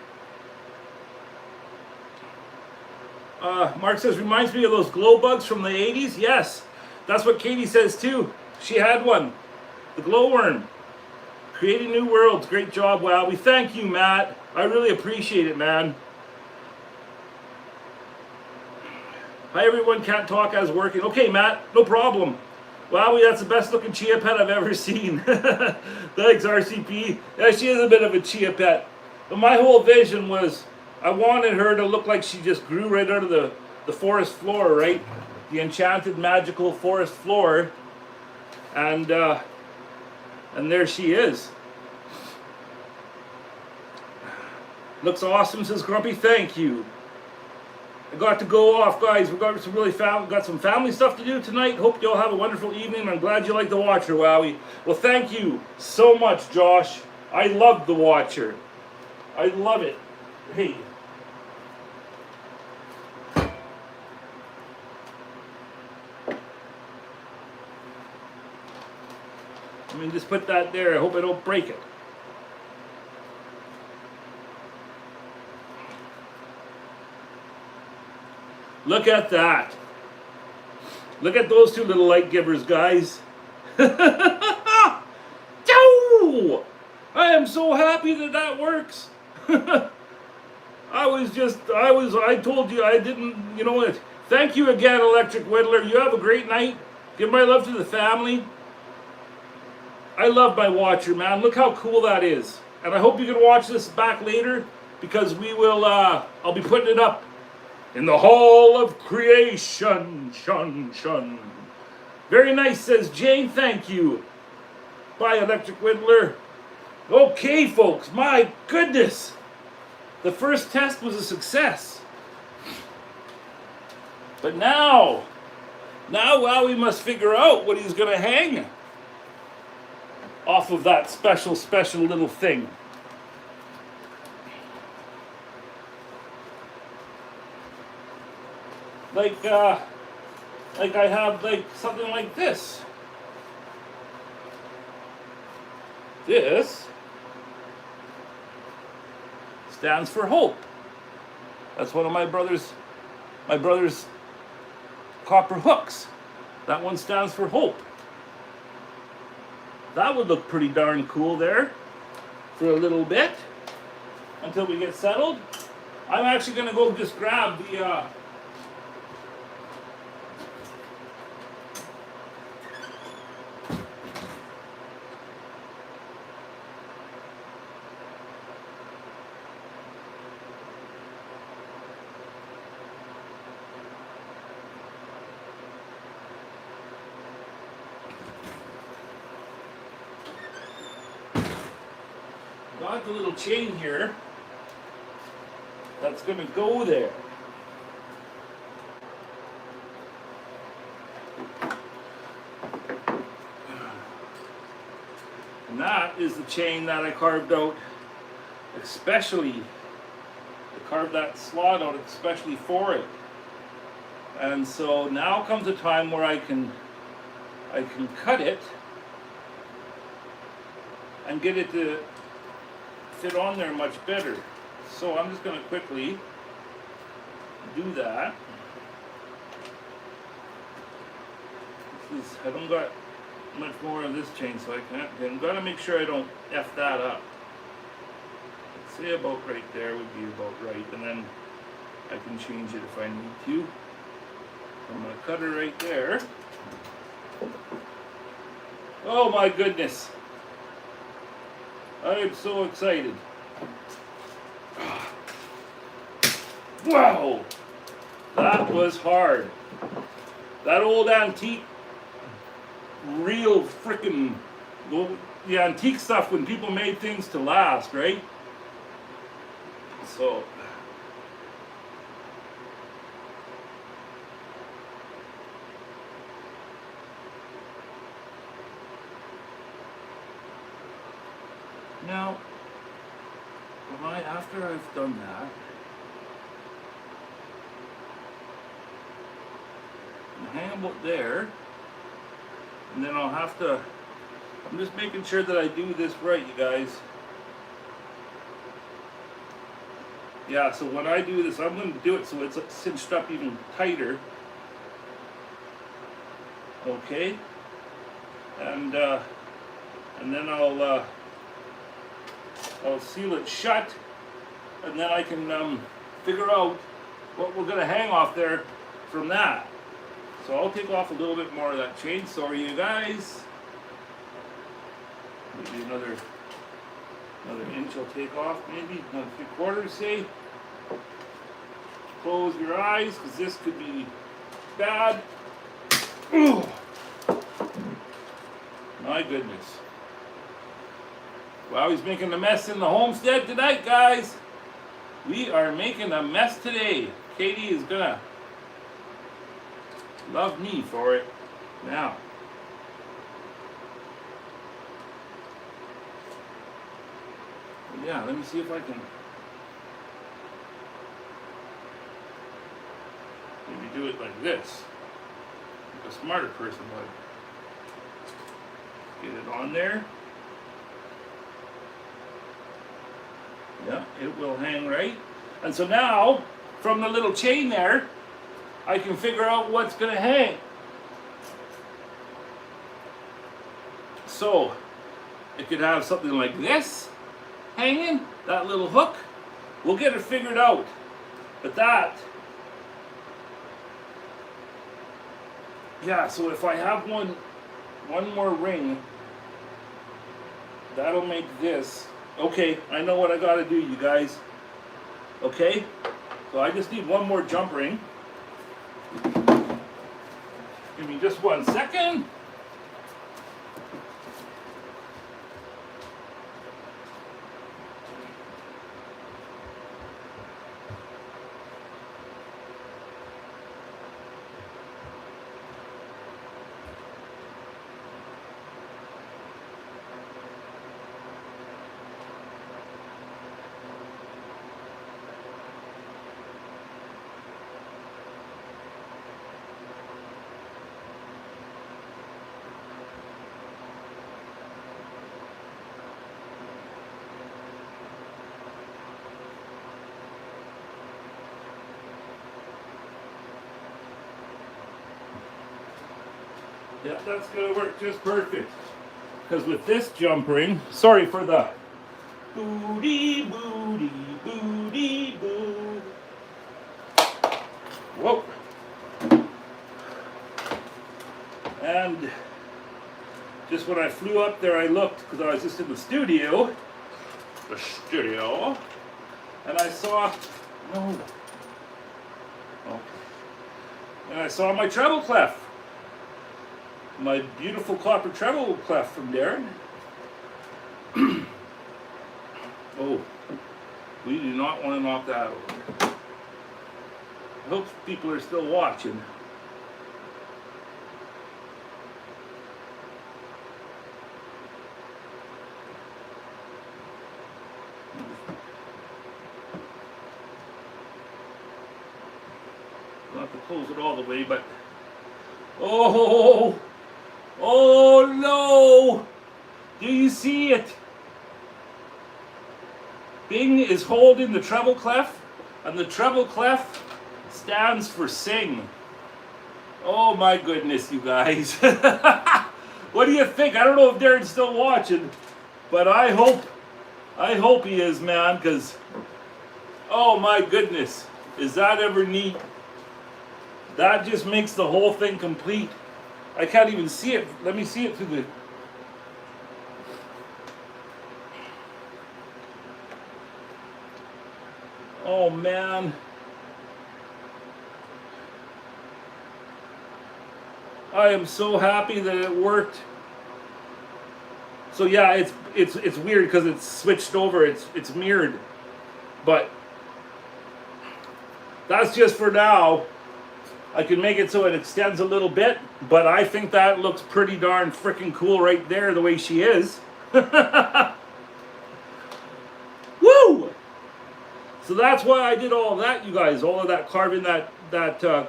Mark says, reminds me of those glow bugs from the 80s. Yes, that's what Katie says too. She had one. The glowworm. Creating new worlds. Great job, Wow. We thank you, Matt. I really appreciate it, man. Hi, everyone. Can't talk as working. Okay, Matt. No problem. Wowie, that's the best looking chia pet I've ever seen. Thanks, RCP. Yeah, she is a bit of a chia pet. But my whole vision was I wanted her to look like she just grew right out of the forest floor, right? The enchanted, magical forest floor. And there she is. Looks awesome, says Grumpy. Thank you. I got to go off, guys. We've got some family stuff to do tonight. Hope you all have a wonderful evening. I'm glad you like the Watcher, Wowie. Well, thank you so much, Josh. I love the Watcher. I love it. Hey. Let me just put that there. I hope I don't break it. Look at that. Look at those two little light givers, guys. I am so happy that works. I told you I didn't, you know what. Thank you again, Electric Whittler. You have a great night. Give my love to the family. I love my Watcher, man. Look how cool that is. And I hope you can watch this back later because we will, I'll be putting it up in the Hall of Creation. Shun, shun. Very nice, says Jane. Thank you. Bye, Electric Whittler. Okay, folks. My goodness. The first test was a success. But now, Wowie must figure out what he's going to hang off of that special little thing. Like I have like something like this. This stands for hope. That's one of my brother's copper hooks. That one stands for hope. That would look pretty darn cool there for a little bit until we get settled. I'm actually going to go just grab the got the little chain here that's going to go there. And that is the chain that I carved out especially. I carved that slot out especially for it. And so now comes a time where I can cut it and get it to fit on there much better. So I'm just going to quickly do that. I don't got much more of this chain, so I'm got to make sure I don't F that up. Let's say about right there would be about right, and then I can change it if I need to. I'm going to cut it right there. Oh my goodness. I am so excited. Wow! That was hard. That old antique, real frickin' the antique stuff when people made things to last, right? So now, after I've done that, hang about there, And then I'll have to, I'm just making sure that I do this right, you guys. Yeah, so when I do this, I'm going to do it so it's cinched up even tighter. Okay. And then I'll seal it shut, and then I can figure out what we're going to hang off there from that. So I'll take off a little bit more of that chain. Sorry, you guys. Maybe another inch I'll take off, maybe another 3/4, say. Close your eyes, because this could be bad. Ooh. My goodness. Wow, he's making a mess in the homestead tonight, guys. We are making a mess today. Katie is gonna love me for it. Now. Yeah, let me see if I can maybe do it like this. Like a smarter person would. Get it on there. Yeah, it will hang right. And so now, from the little chain there, I can figure out what's going to hang. So, it could have something like this hanging, that little hook. We'll get it figured out. But that, yeah, so if I have one more ring, that'll make this. Okay, I know what I gotta do, you guys. Okay, so I just need one more jump ring. Give me just 1 second. Yeah, that's gonna work just perfect. Because with this jump ring, sorry for the booty, booty, booty, boo. Whoa. And just when I flew up there, I looked, because I was just in the studio, and I saw, no, okay, and I saw my treble clef. My beautiful copper treble clef from Darren. Oh, we do not want to knock that over. I hope people are still watching. I'll have to close it all the way, but oh! Oh no! Do you see it? Bing is holding the treble clef, and the treble clef stands for sing. Oh my goodness, you guys. What do you think? I don't know if Darren's still watching, but I hope he is, man, because oh my goodness, is that ever neat? That just makes the whole thing complete. I can't even see it. Let me see it through the... Oh man. I am so happy that it worked. So yeah, it's weird because it's switched over. It's mirrored. But that's just for now. I can make it so it extends a little bit, but I think that looks pretty darn freaking cool right there, the way she is. Woo! So that's why I did all of that, you guys. All of that carving, that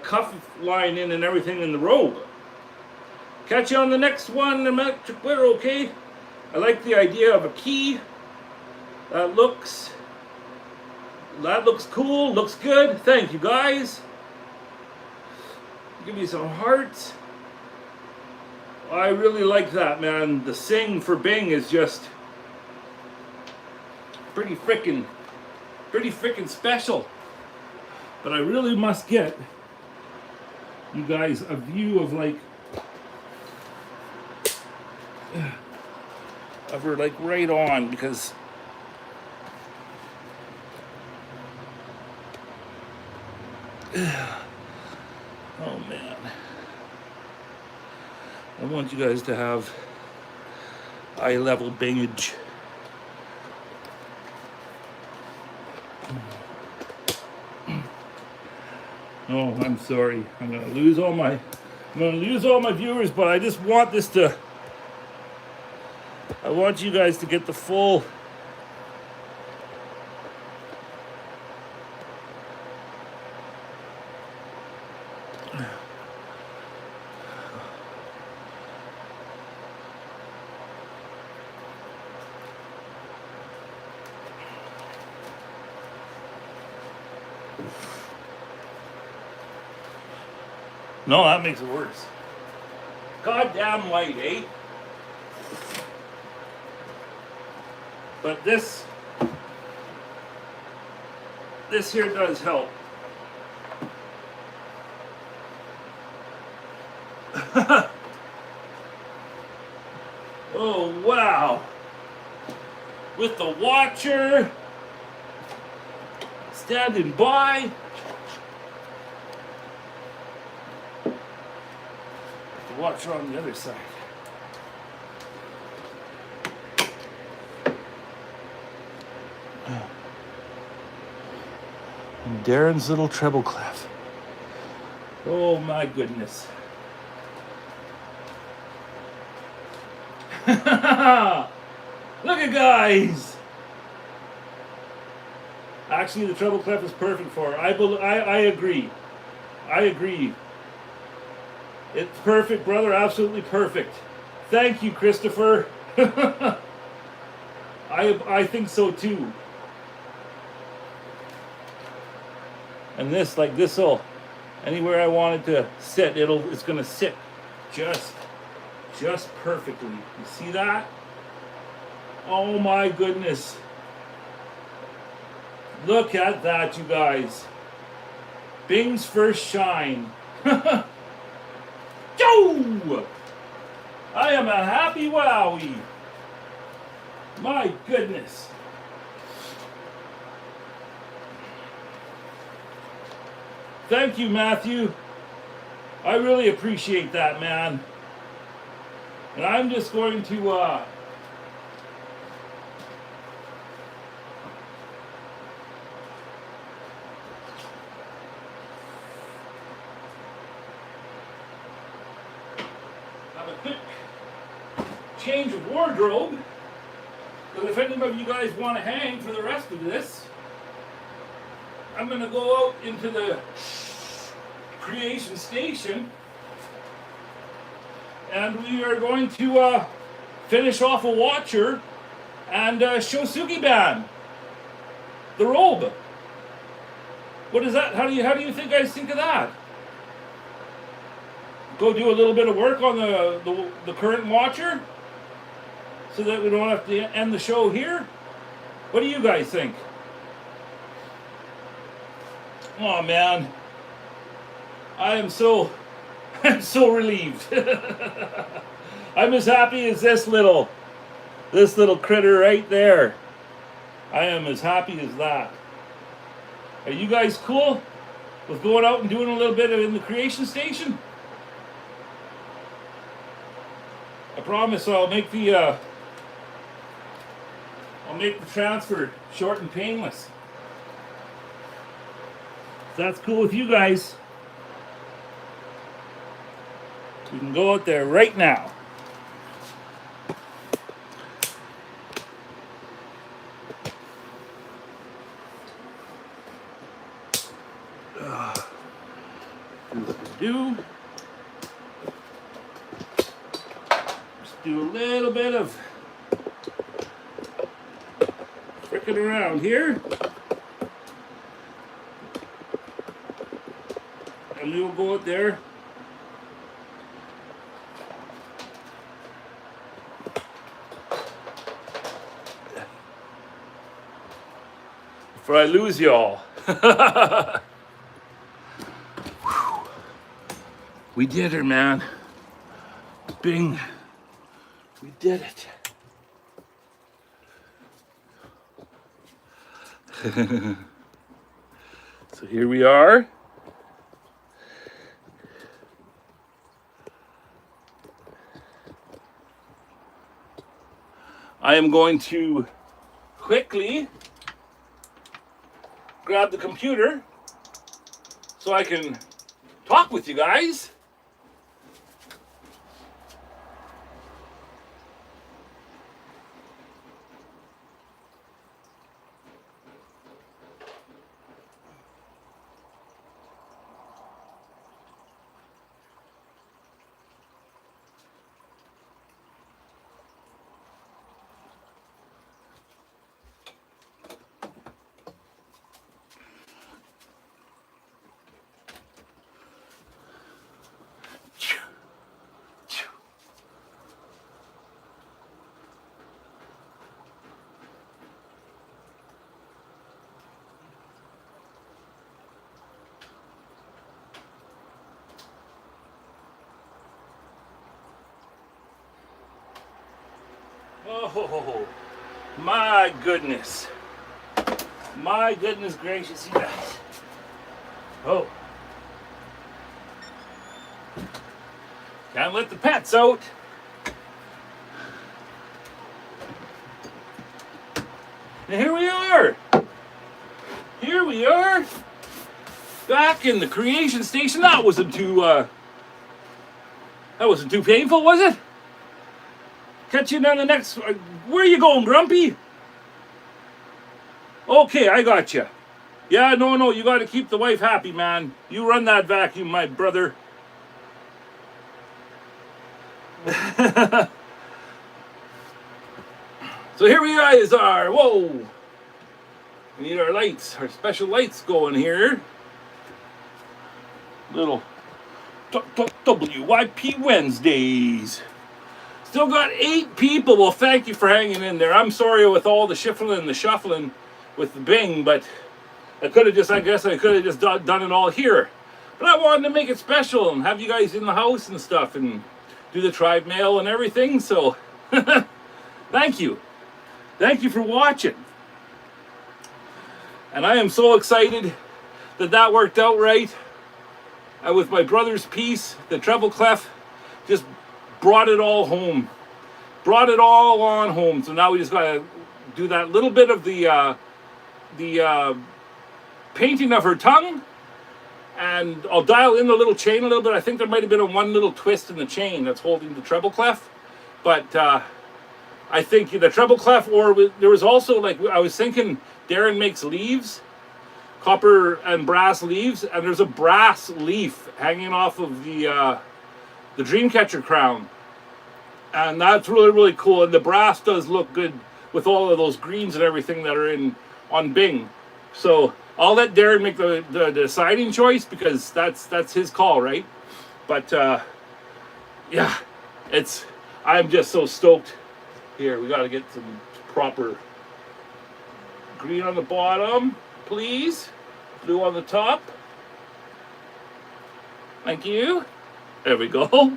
cuff line in and everything in the robe. Catch you on the next one, electric whittler, okay? I like the idea of a key. That looks cool, looks good. Thank you guys. Give me some hearts. I really like that, man. The sing for Bing is just pretty freaking special. But I really must get you guys a view of like of her like right on, because oh man, I want you guys to have eye level bingage. Oh, I'm sorry. I'm gonna lose all my viewers, but I just want this to. I want you guys to get the full. No, that makes it worse. Goddamn light, eh? But this here does help. Oh, wow. With the watcher standing by. The watcher on the other side. And Darren's little treble clef. Oh my goodness. Look at guys. Actually, the treble clef is perfect for her. I agree. I agree. It's perfect, brother. Absolutely perfect. Thank you, Christopher. I think so too. And this, like this'll, anywhere I want it to sit, it's gonna sit just perfectly. You see that? Oh my goodness. Look at that, you guys. Bing's first shine. Yo! I am a happy wowie. My goodness. Thank you, Matthew. I really appreciate that, man. And I'm just going to have a quick change of wardrobe. Because if any of you guys want to hang for the rest of this, I'm going to go out into the creation station and we are going to finish off a watcher and show Sugi-ban the robe. What is that? How do you think guys think of that? Go do a little bit of work on the current watcher so that we don't have to end the show here. What do you guys think? Oh man, I'm so relieved. I'm as happy as this little critter right there. I am as happy as that. Are you guys cool with going out and doing a little bit in the creation station? I promise I'll make the transfer short and painless. If that's cool with you guys, we can go out there right now. Do. do a little bit of fricking around here. And we will go out there. Before I lose y'all. We did it, man. Bing. We did it. So here we are. I am going to quickly grab the computer so I can talk with you guys. Oh, my goodness. My goodness gracious, you guys. Oh. Can't let the pets out. And here we are. Here we are. Back in the creation station. That wasn't too painful, was it? Catch you on the next. Where are you going, Grumpy? Okay, I got you. Yeah, no, you got to keep the wife happy, man. You run that vacuum, my brother. So here we are. Whoa. We need our lights, our special lights going here. Little WIP Wednesdays. Still got 8 people. Well, thank you for hanging in there. I'm sorry with all the shifting and the shuffling with the Bing, but I guess I could have just done it all here. But I wanted to make it special and have you guys in the house and stuff and do the tribe mail and everything. So, thank you. Thank you for watching. And I am so excited that worked out right. With my brother's piece, the treble clef, just brought it all home. Brought it all on home. So now we just gotta do that little bit of the painting of her tongue. And I'll dial in the little chain a little bit. I think there might have been one little twist in the chain that's holding the treble clef. But I think the treble clef, or there was also, like, I was thinking Darren makes leaves. Copper and brass leaves. And there's a brass leaf hanging off of the Dreamcatcher crown. And that's really, really cool. And the brass does look good with all of those greens and everything that are on Bing. So I'll let Darren make the deciding choice, because that's his call, right? But yeah, I'm just so stoked. Here, we got to get some proper green on the bottom, please. Blue on the top. Thank you. There we go.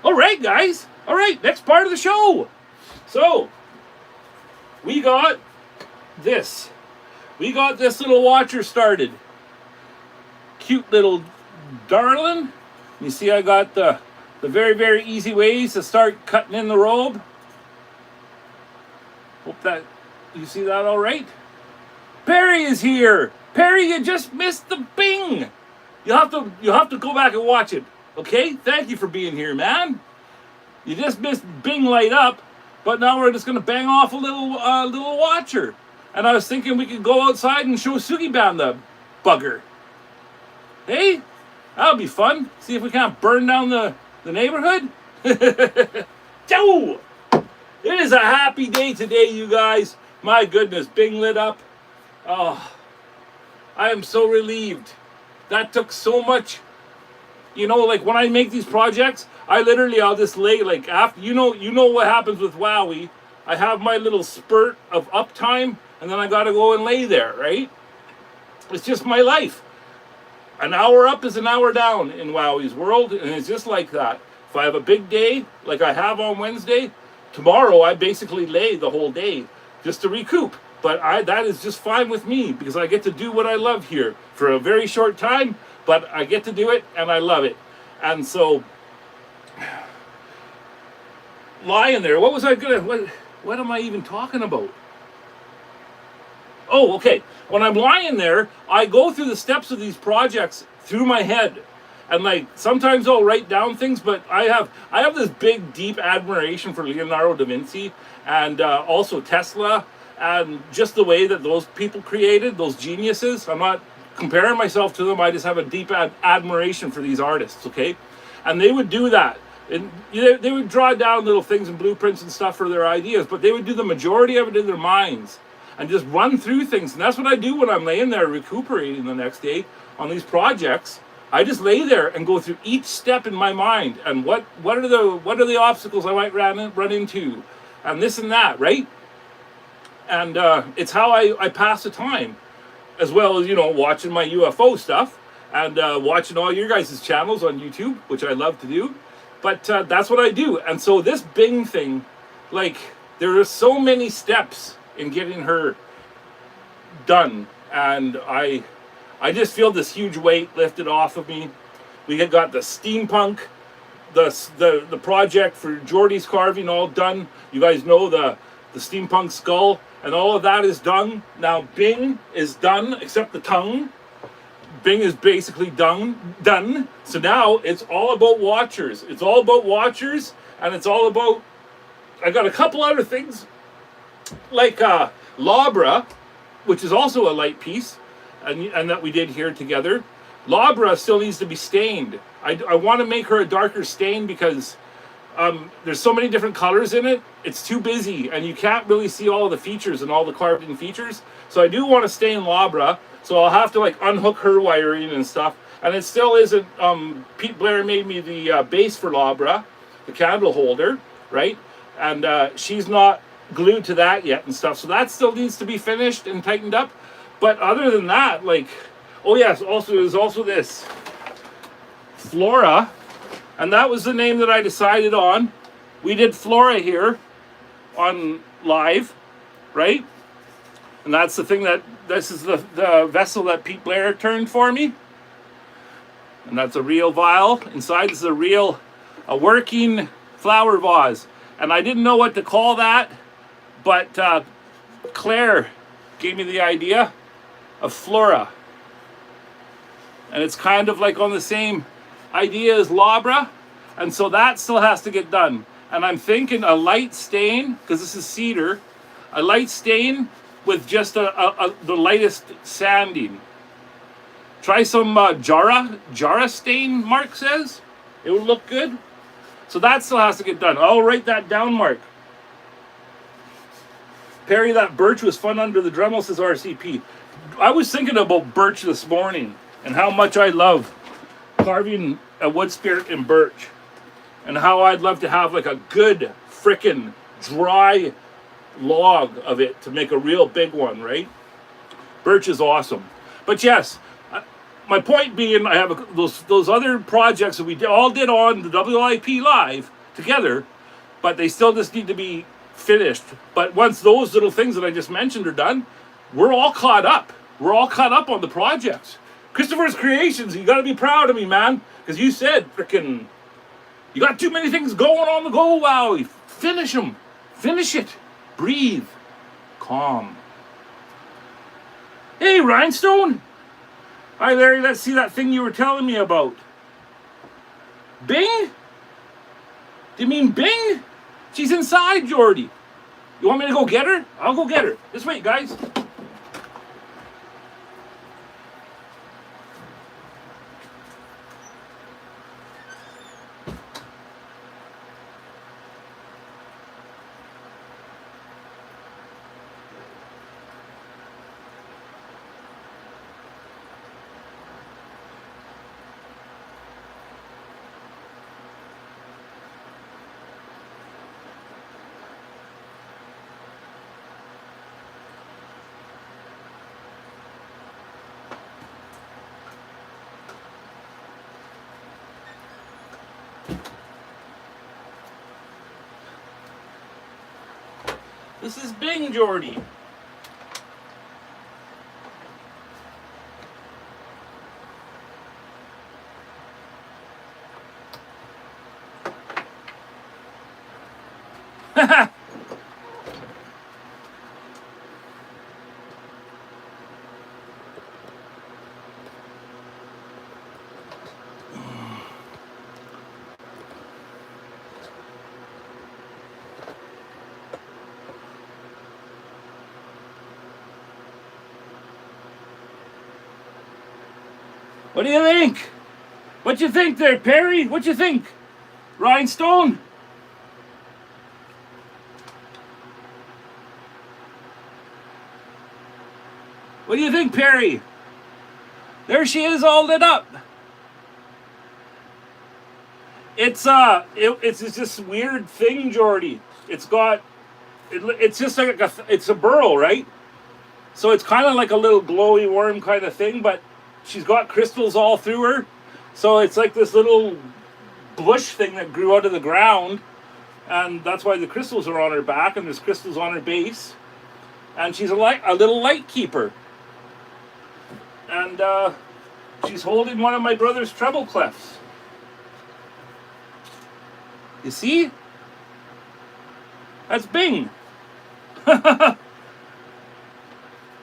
All right, guys. All right, next part of the show. So, we got this. We got this little watcher started. Cute little darling. You see I got the very, very easy ways to start cutting in the robe. Hope that you see that all right. Perry is here. Perry, you just missed the Bing. You'll have to go back and watch it. Okay? Thank you for being here, man. You just missed Bing light up, but now we're just gonna bang off a little watcher. And I was thinking we could go outside and show Sugi Band the bugger. Hey? That'll be fun. See if we can't burn down the neighborhood. Joe! It is a happy day today, you guys. My goodness, Bing lit up. Oh, I am so relieved. That took so much. You know, like when I make these projects, I'll just lay like after you know what happens with Wowie. I have my little spurt of uptime, and then I gotta go and lay there, right? It's just my life. An hour up is an hour down in Wowwy's world, and it's just like that. If I have a big day, like I have on Wednesday, tomorrow I basically lay the whole day just to recoup. But that is just fine with me because I get to do what I love here for a very short time, but I get to do it and I love it. And so, lying there, what am I even talking about? Oh, okay. When I'm lying there, I go through the steps of these projects through my head. And like sometimes I'll write down things, but I have this big, deep admiration for Leonardo da Vinci and also Tesla and just the way that those people created, those geniuses. I'm not comparing myself to them. I just have a deep admiration for these artists, okay? And they would do that. And they would draw down little things and blueprints and stuff for their ideas, but they would do the majority of it in their minds and just run through things. And that's what I do when I'm laying there recuperating the next day on these projects. I just lay there and go through each step in my mind and what are the obstacles I might run into and this and that, right? And it's how I pass the time, as well as, you know, watching my UFO stuff and watching all your guys' channels on YouTube, which I love to do. But that's what I do. And so this Bing thing, like, there are so many steps in getting her done, and I just feel this huge weight lifted off of me. We had got the steampunk, the project for Jordy's carving all done. You guys know the steampunk skull, and all of that is done. Now Bing is done, except the tongue. Bing is basically done. So now it's all about watchers. It's all about watchers, and it's all about. I got a couple other things, like Labra, which is also a light piece, and that we did here together. Labra still needs to be stained. I want to make her a darker stain because there's so many different colors in it. It's too busy, and you can't really see all the features and all the carved-in features. So I do want to stain Labra. So I'll have to like unhook her wiring and stuff. And it still isn't, Pete Blair made me the base for Labra, the candle holder, right? And she's not glued to that yet and stuff. So that still needs to be finished and tightened up. But other than that, like, oh yes, also there's also this Flora. And that was the name that I decided on. We did Flora here on live, right? And that's the thing this is the vessel that Pete Blair turned for me. And that's a real vial. Inside is a working flower vase. And I didn't know what to call that, but Claire gave me the idea of Flora. And it's kind of like on the same idea as Labra. And so that still has to get done. And I'm thinking a light stain, because this is cedar, a light stain with just the lightest sanding. Try some Jara stain, Mark says. It would look good. So that still has to get done. I'll write that down, Mark. Perry, that birch was fun under the Dremel, says RCP. I was thinking about birch this morning and how much I love carving a wood spirit in birch. And how I'd love to have like a good frickin' dry log of it to make a real big one, right? Birch is awesome. But yes, my point being, I have those other projects that we all did on the WIP live together, but they still just need to be finished. But once those little things that I just mentioned are done, we're all caught up. We're all caught up on the projects. Christopher's Creations, you got to be proud of me, man, because you said frickin', you got too many things going on the go, Wowie. Finish them. Finish it. Breathe. Calm. Hey, Rhinestone. Hi, Larry. Let's see that thing you were telling me about. Bing? Do you mean Bing? She's inside, Jordy. You want me to go get her? I'll go get her. Just wait, guys. This is Bing, Jordy. What do you think? What you think there, Perry? What you think? Rhinestone? What do you think, Perry? There she is, all lit up. It's it's this weird thing, Jordy. It's got, it's just like it's a burl, right? So it's kind of like a little glowy worm kind of thing, but she's got crystals all through her. So it's like this little bush thing that grew out of the ground. And that's why the crystals are on her back and there's crystals on her base. And she's a little light keeper. And she's holding one of my brother's treble clefs. You see? That's Bing.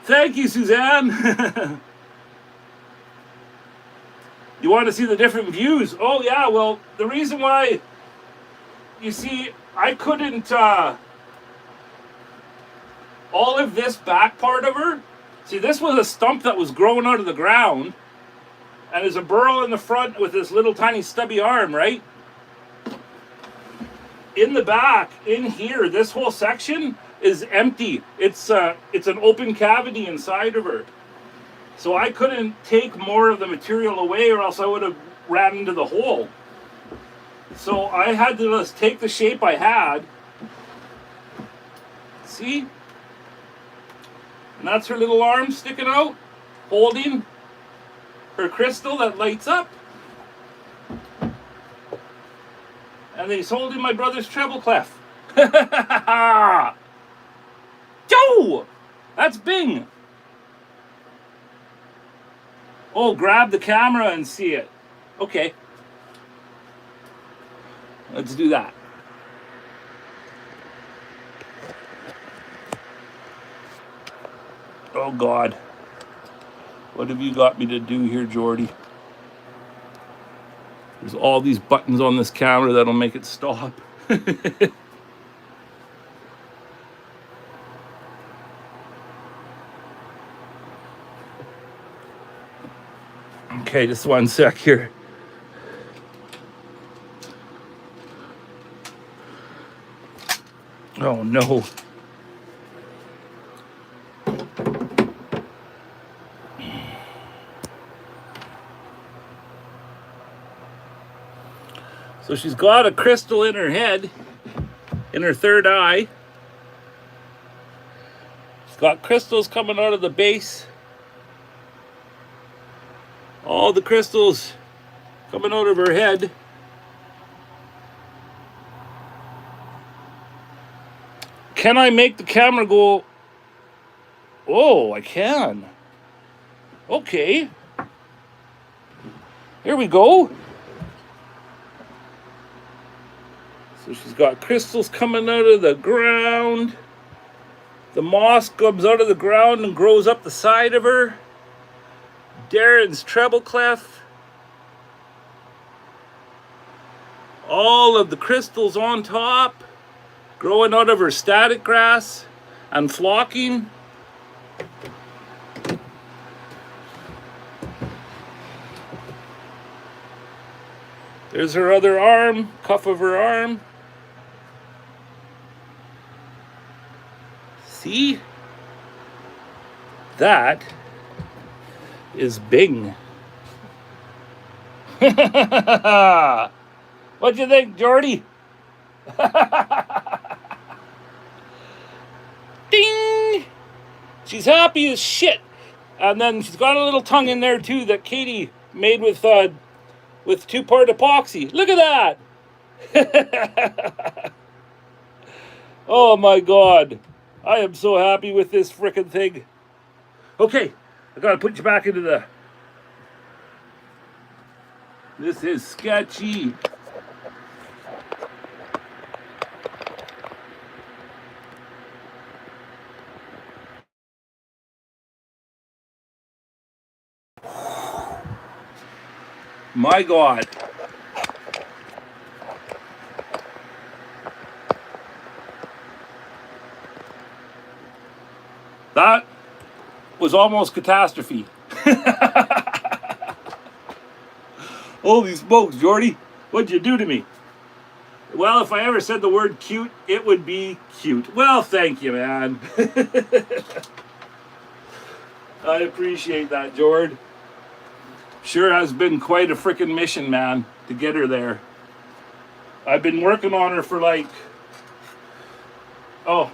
Thank you, Suzanne. You want to see the different views? Oh yeah, well, the reason why, you see, I couldn't, all of this back part of her, see, this was a stump that was growing out of the ground, and there's a burl in the front with this little tiny stubby arm, right? In the back, in here, this whole section is empty. It's an open cavity inside of her. So I couldn't take more of the material away or else I would have ran into the hole. So I had to just take the shape I had. See? And that's her little arm sticking out, holding her crystal that lights up. And he's holding my brother's treble clef. Joe! That's Bing. Oh, grab the camera and see it. Okay. Let's do that. Oh, God. What have you got me to do here, Jordy? There's all these buttons on this camera that'll make it stop. Okay, just one sec here. Oh no. So she's got a crystal in her head, in her third eye. She's got crystals coming out of the base. All the crystals coming out of her head. Can I make the camera go? Oh, I can. Okay. Here we go. So she's got crystals coming out of the ground. The moss comes out of the ground and grows up the side of her. Darren's treble clef. All of the crystals on top, growing out of her static grass and flocking. There's her other arm, cuff of her arm. See? That is Bing. What do you think, Jordy? Ding! She's happy as shit. And then she's got a little tongue in there too that Katie made with 2-part epoxy. Look at that! Oh my God. I am so happy with this frickin' thing. Okay, I gotta put you back into the... This is sketchy. My God. That was almost catastrophe. Holy smokes, Jordy. What'd you do to me? Well, if I ever said the word cute, it would be cute. Well, thank you, man. I appreciate that, Jord. Sure has been quite a frickin' mission, man, to get her there. I've been working on her for like,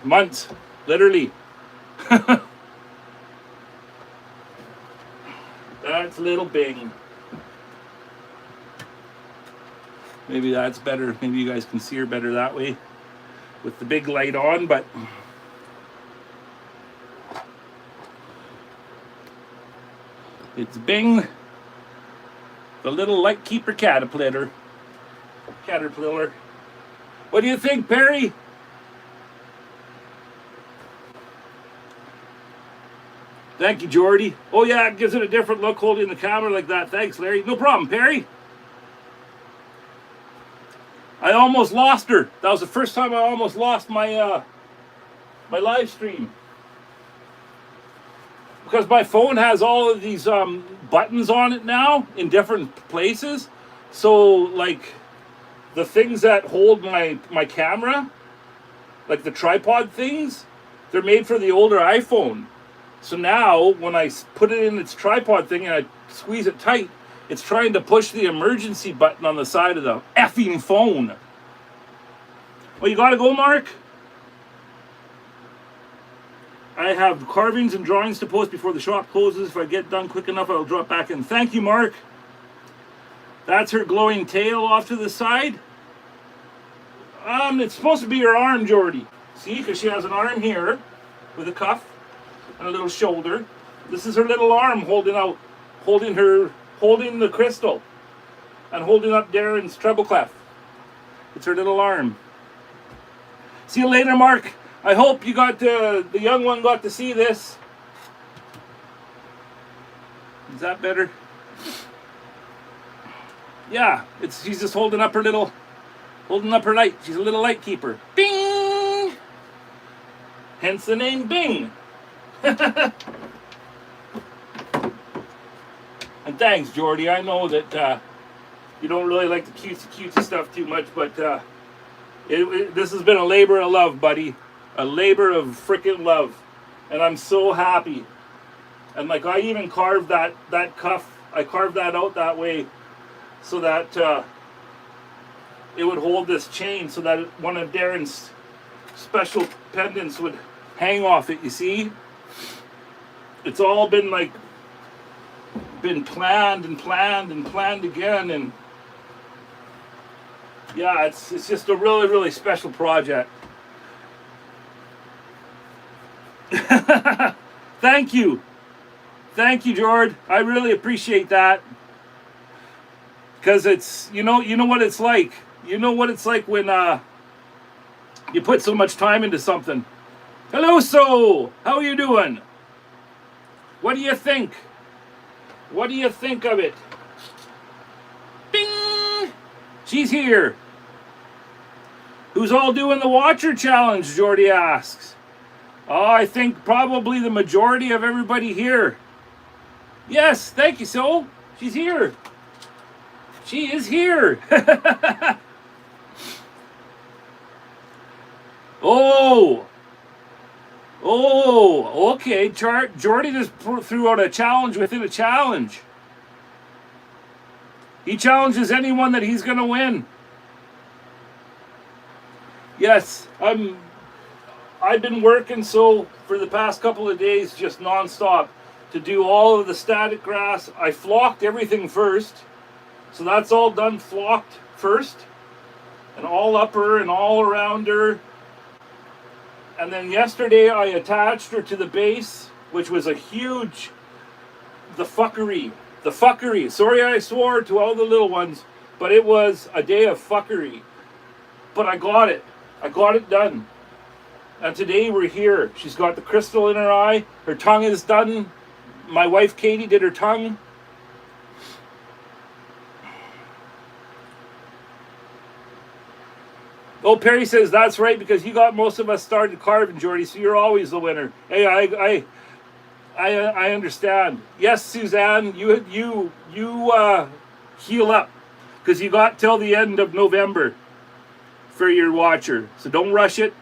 months, literally. That's little Bing. Maybe that's better. Maybe you guys can see her better that way with the big light on, but it's Bing, the little light keeper caterpillar. What do you think, Perry? Thank you, Jordy. Oh yeah, it gives it a different look holding the camera like that. Thanks, Larry. No problem, Perry. I almost lost her. That was the first time I almost lost my my live stream. Because my phone has all of these buttons on it now in different places. So like the things that hold my camera, like the tripod things, they're made for the older iPhone. So now when I put it in its tripod thing and I squeeze it tight, it's trying to push the emergency button on the side of the effing phone. Well, you gotta go, Mark? I have carvings and drawings to post before the shop closes. If I get done quick enough, I'll drop back in. Thank you, Mark. That's her glowing tail off to the side. It's supposed to be her arm, Jordy. See, because she has an arm here with a cuff and a little shoulder. This is her little arm holding the crystal and holding up Darren's treble clef. It's her little arm. See you later, Mark. I hope you got the young one got to see this. Is that better? Yeah, she's just holding up her light. She's a little light keeper. Bing! Hence the name Bing. And thanks, Jordy. I know that you don't really like the cutesy stuff too much, but this has been a labor of love, buddy. A labor of freaking love. And I'm so happy. And like I even carved that cuff. I carved that out that way so that it would hold this chain so that one of Darren's special pendants would hang off it, you see? It's all been planned and planned and planned again, and yeah, it's just a really, really special project. Thank you, Jord. I really appreciate that, because it's you know what it's like. You know what it's like when you put so much time into something. Hello, So. How are you doing? What do you think? What do you think of it? Bing! She's here. Who's all doing the Watcher Challenge, Jordy asks. Oh, I think probably the majority of everybody here. Yes, thank you, So. She's here. She is here. Oh, okay. Jordy just threw out a challenge within a challenge. He challenges anyone that he's going to win. Yes, I've been working for the past couple of days just nonstop to do all of the static grass. I flocked everything first. So that's all done flocked first. And all up her and all around her. And then yesterday I attached her to the base, which was a huge, the fuckery. Sorry I swore to all the little ones, but it was a day of fuckery. But I got it. I got it done. And today we're here. She's got the crystal in her eye. Her tongue is done. My wife Katie did her tongue. Oh, Perry says that's right because you got most of us started carving, Jordy. So you're always the winner. Hey, I understand. Yes, Suzanne, you heal up because you got till the end of November for your watcher. So don't rush it.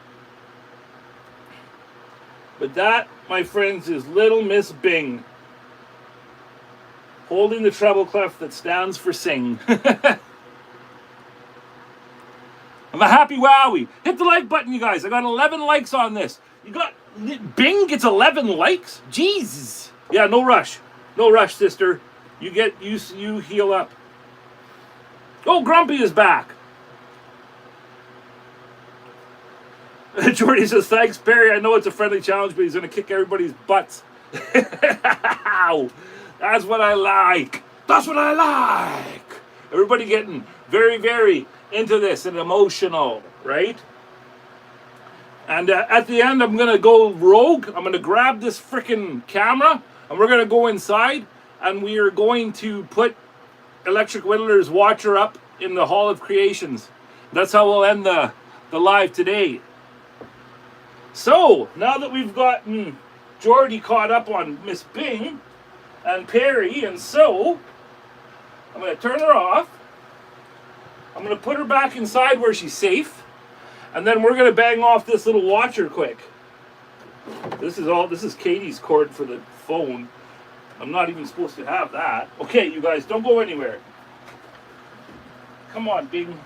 But that, my friends, is Little Miss Bing holding the treble clef that stands for sing. I'm a happy wowie. Hit the like button, you guys. I got 11 likes on this. You got Bing gets 11 likes? Jesus. Yeah, no rush. No rush, sister. You heal up. Oh, Grumpy is back. Jordy says, thanks, Perry. I know it's a friendly challenge, but he's going to kick everybody's butts. That's what I like. That's what I like. Everybody getting very, very into this and emotional, right? And at the end, I'm going to go rogue. I'm going to grab this freaking camera, and we're going to go inside, and we are going to put Electric Whittler's watcher up in the Hall of Creations. That's how we'll end the live today. So, now that we've gotten Jordy caught up on Miss Bing and Perry, and so, I'm going to turn her off. I'm going to put her back inside where she's safe. And then we're going to bang off this little watcher quick. This is Katie's cord for the phone. I'm not even supposed to have that. Okay, you guys, don't go anywhere. Come on, Bing.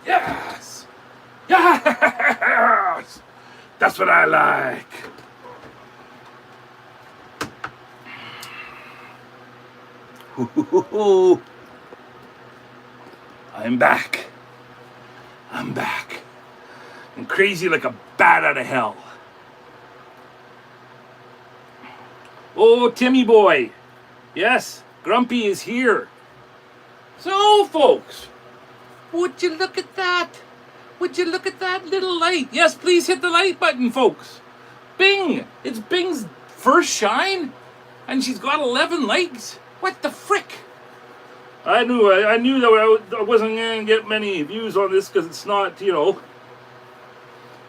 Yes! Yes! That's what I like. I'm back. I'm back. I'm crazy like a bat out of hell. Oh, Timmy boy. Yes, Grumpy is here. So, folks, would you look at that? Would you look at that little light? Yes, please hit the like button, folks. Bing! It's Bing's first shine, and she's got 11 likes. What the frick? I knew that I wasn't going to get many views on this because it's not, it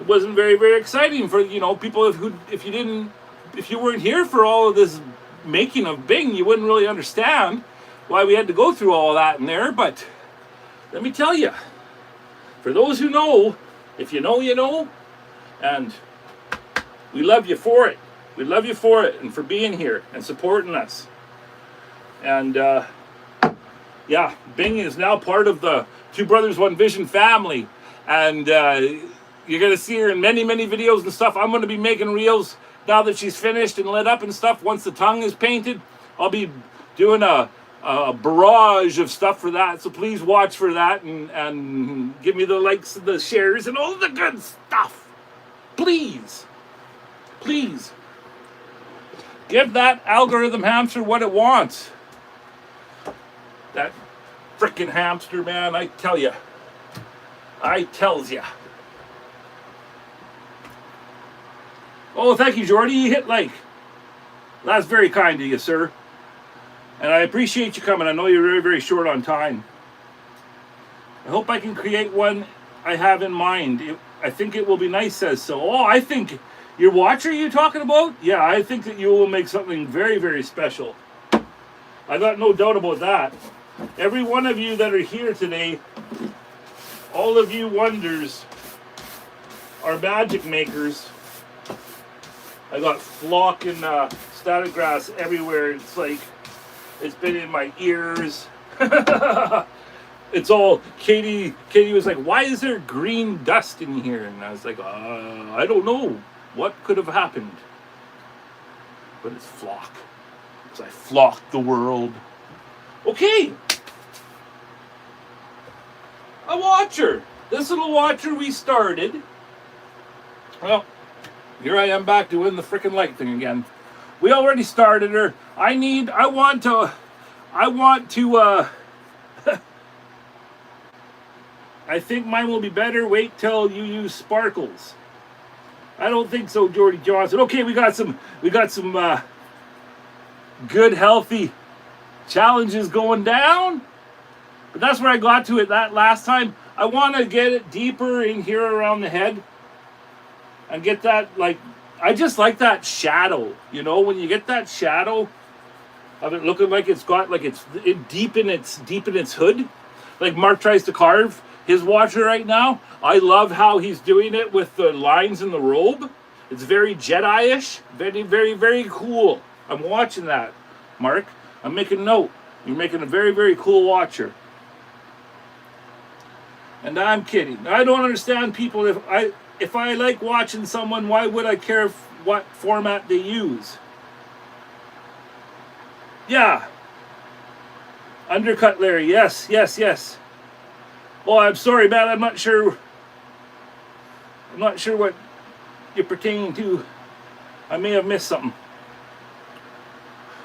wasn't very, very exciting for, people if you weren't here for all of this making of Bing, you wouldn't really understand why we had to go through all of that in there, but let me tell you, for those who know, if you know, you know, and we love you for it. We love you for it and for being here and supporting us. And, yeah, Bing is now part of the Two Brothers, One Vision family. And you're going to see her in many, many videos and stuff. I'm going to be making reels now that she's finished and lit up and stuff. Once the tongue is painted, I'll be doing a barrage of stuff for that, so please watch for that and give me the likes and the shares and all the good stuff. Please give that algorithm hamster what it wants. That frickin' hamster, man, I tells ya. Oh, thank you, Jordy. You hit like. That's very kind of you, sir. And I appreciate you coming. I know you're very, very short on time. I hope I can create one I have in mind. I think it will be nice, says so. Oh, I think your watcher you're talking about? Yeah, I think that you will make something very, very special. I got no doubt about that. Every one of you that are here today, all of you wonders are magic makers. I got flock and static grass everywhere. It's like, it's been in my ears. It's all, Katie was like, why is there green dust in here? And I was like, I don't know what could have happened. But it's flock. Because I flocked the world. Okay. A watcher. This little watcher we started. Well, here I am back doing the freaking light thing again. We already started her. I want to I think mine will be better. Wait till you use sparkles. I don't think so, Jordy Johnson. Okay, we got some good, healthy challenges going down. But that's where I got to it that last time. I want to get it deeper in here around the head. And get that, like, I just like that shadow. You know, when you get that shadow of it looking like it's got, like, it's deep in its hood. Like Mark tries to carve his watcher right now. I love how he's doing it with the lines in the robe. It's very Jedi-ish. Very, very, very cool. I'm watching that, Mark. I'm making note. You're making a very, very cool watcher. And I'm kidding. I don't understand people. If I like watching someone, why would I care what format they use? Yeah. Undercut Larry. Yes, yes, yes. Oh, I'm sorry, man. I'm not sure what you're pertaining to. I may have missed something.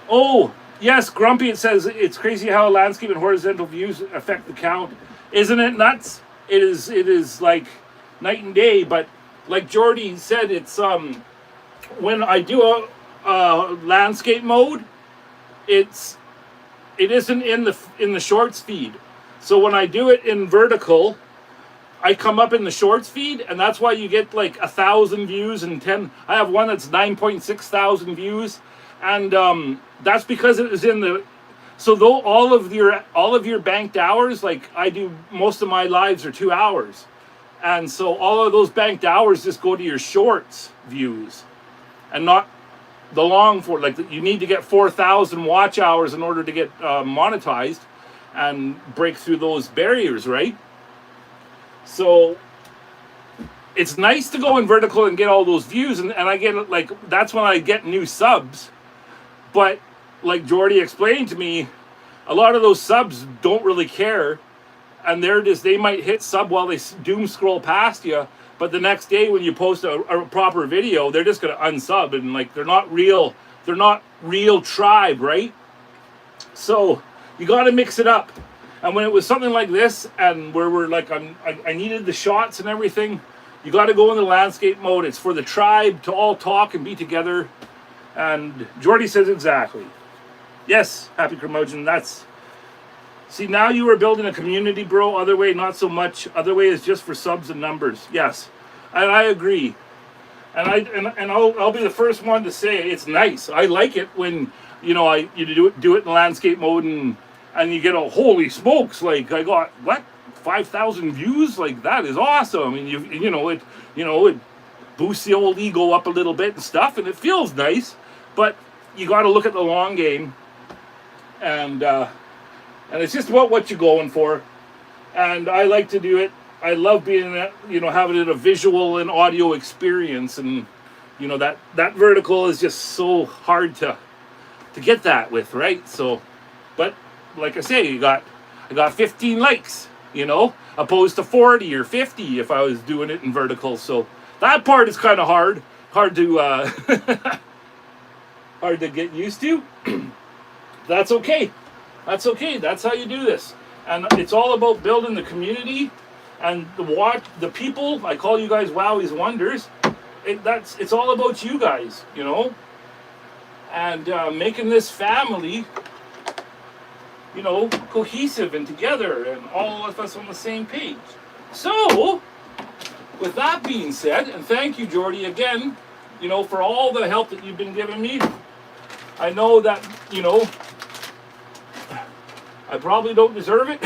Oh, yes, Grumpy. It says it's crazy how landscape and horizontal views affect the count. Isn't it nuts? It is like night and day. But like Jordy said, it's when I do a landscape mode, it isn't in the shorts feed. So when I do it in vertical, I come up in the shorts feed, and that's why you get like 1,000 views and 10. I have one that's 9.6 thousand views, and that's because it is in the. So though all of your banked hours, like I do, most of my lives are 2 hours, and so all of those banked hours just go to your shorts views, and not the long for. Like you need to get 4,000 watch hours in order to get monetized and break through those barriers, right? So it's nice to go in vertical and get all those views, and I get like that's when I get new subs. But like Jordy explained to me, a lot of those subs don't really care, and they might hit sub while they doom scroll past you, but the next day when you post a proper video, they're just gonna unsub, and like they're not real tribe, right? So you got to mix it up. And when it was something like this, and where we're like, I needed the shots and everything, you got to go in the landscape mode. It's for the tribe to all talk and be together. And Jordy says exactly. Yes, Happy Curmudgeon, see, now you are building a community, bro. Other way, not so much. Other way is just for subs and numbers. Yes, and I agree. And I'll be the first one to say it's nice. I like it when, you know, you do it in landscape mode and you get a holy smokes, like I got what 5,000 views, like that is awesome. And it boosts the old ego up a little bit and stuff, and it feels nice. But you got to look at the long game, and it's just about what you're going for. And I like to do it. I love being having it a visual and audio experience, and that vertical is just so hard to get that with, right? So, but like I say, I got 15 likes, opposed to 40 or 50 if I was doing it in vertical. So that part is kind of hard to hard to get used to. That's okay. That's okay. That's how you do this. And it's all about building the community and the people. I call you guys Wowwy'z Wonders. It's all about you guys, and making this family, cohesive and together, and all of us on the same page. So, with that being said, and thank you, Jordy, again, for all the help that you've been giving me. I know that, I probably don't deserve it,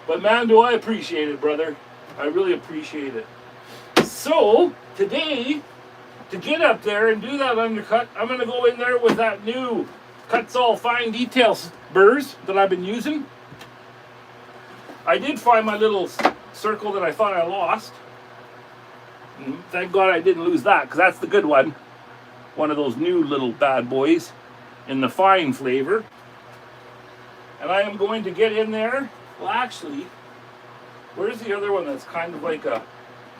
but man, do I appreciate it, brother. I really appreciate it. So, today, to get up there and do that undercut, I'm going to go in there with that new Kutzall fine details burrs that I've been using. I did find my little circle that I thought I lost. And thank God I didn't lose that, because that's the good one. One of those new little bad boys in the fine flavor. And I am going to get in there. Well, actually, where's the other one that's kind of like a...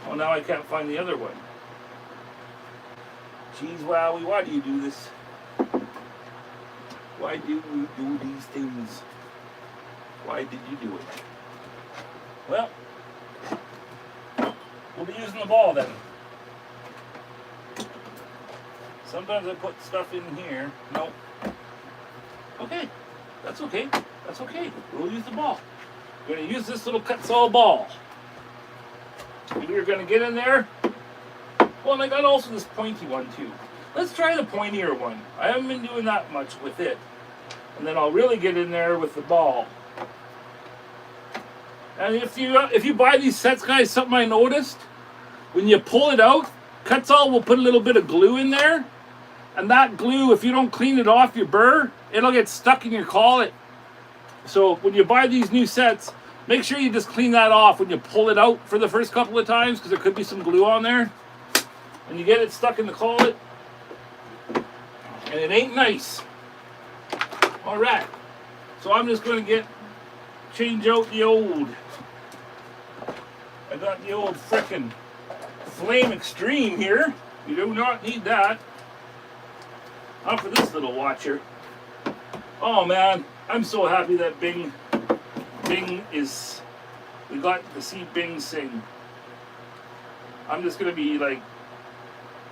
Oh, now I can't find the other one. Jeez, Wowie, why do you do this? Why do you do these things? Why did you do it? Well, we'll be using the ball then. Sometimes I put stuff in here. Nope. Okay, that's okay. That's okay. We'll use the ball. We're going to use this little Kutzall ball. We're going to get in there. Well, and I got also this pointy one too. Let's try the pointier one. I haven't been doing that much with it. And then I'll really get in there with the ball. And if you buy these sets, guys, something I noticed, when you pull it out, Kutzall will put a little bit of glue in there. And that glue, if you don't clean it off your burr, it'll get stuck in your collet. So when you buy these new sets, make sure you just clean that off when you pull it out for the first couple of times, because there could be some glue on there. And you get it stuck in the collet. And it ain't nice. Alright. So I'm just going to change out the old. I got the old frickin' Flame Extreme here. You do not need that. Not for this little watcher. Oh man, I'm so happy that Bing is, we got to see Bing sing. I'm just going to be like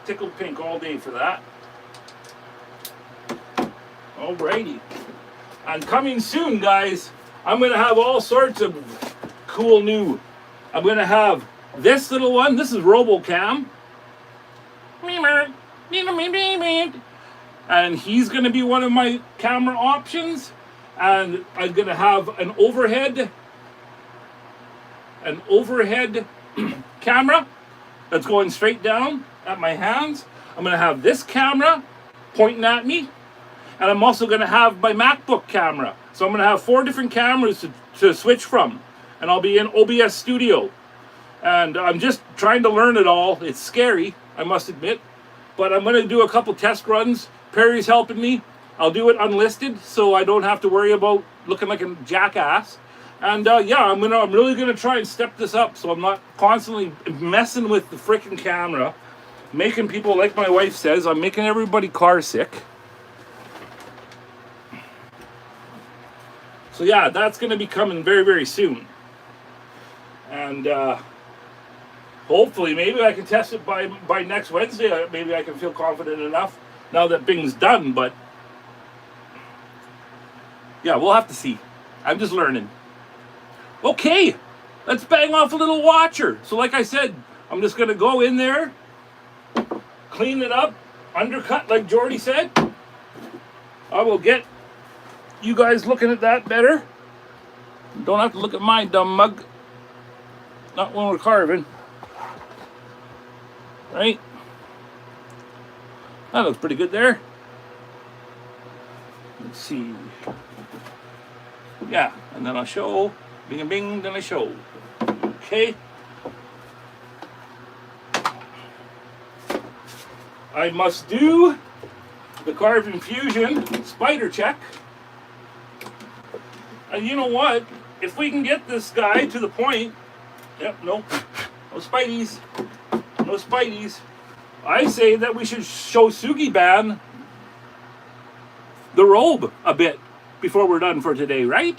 tickled pink all day for that. Alrighty. And coming soon, guys, I'm going to have all sorts of cool new. I'm going to have this little one. This is RoboCam. And he's going to be one of my camera options. And I'm going to have an overhead camera that's going straight down at my hands. I'm going to have this camera pointing at me. And I'm also going to have my MacBook camera. So I'm going to have 4 different cameras to switch from. And I'll be in OBS Studio. And I'm just trying to learn it all. It's scary, I must admit. But I'm going to do a couple test runs. Perry's helping me. I'll do it unlisted, so I don't have to worry about looking like a jackass. And yeah, I'm really going to try and step this up, so I'm not constantly messing with the freaking camera. Making people, like my wife says, I'm making everybody car sick. So yeah, that's going to be coming very, very soon. And hopefully, maybe I can test it by next Wednesday. Maybe I can feel confident enough now that Bing's done. But yeah, we'll have to see. I'm just learning. Okay, let's bang off a little watcher. So like I said, I'm just going to go in there, clean it up, undercut like Jordy said. I will get you guys looking at that better. Don't have to look at my dumb mug. Not when we're carving. Right? That looks pretty good there. Let's see. Yeah, and then I'll show. Bing and bing, then I show. Okay. I must do the Carving Fusion spider check. And you know what? If we can get this guy to the point... Yep, nope. No spideys. No spideys. I say that we should show Sugi-ban the robe a bit before we're done for today, right?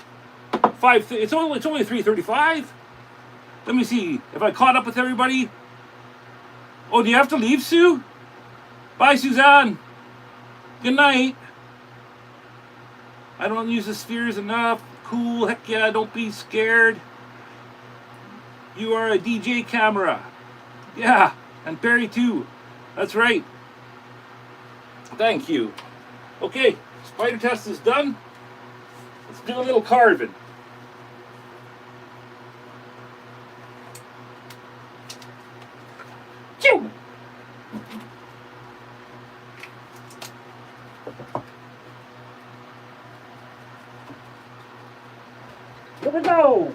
It's only 3:35. Let me see if I caught up with everybody. Oh, do you have to leave, Sue? Bye, Suzanne. Good night. I don't use the spheres enough. Cool. Heck yeah, don't be scared. You are a DJ camera. Yeah, and Perry too. That's right. Thank you. Okay, spider test is done. Let's do a little carving. Chew! Here we go.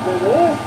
for this.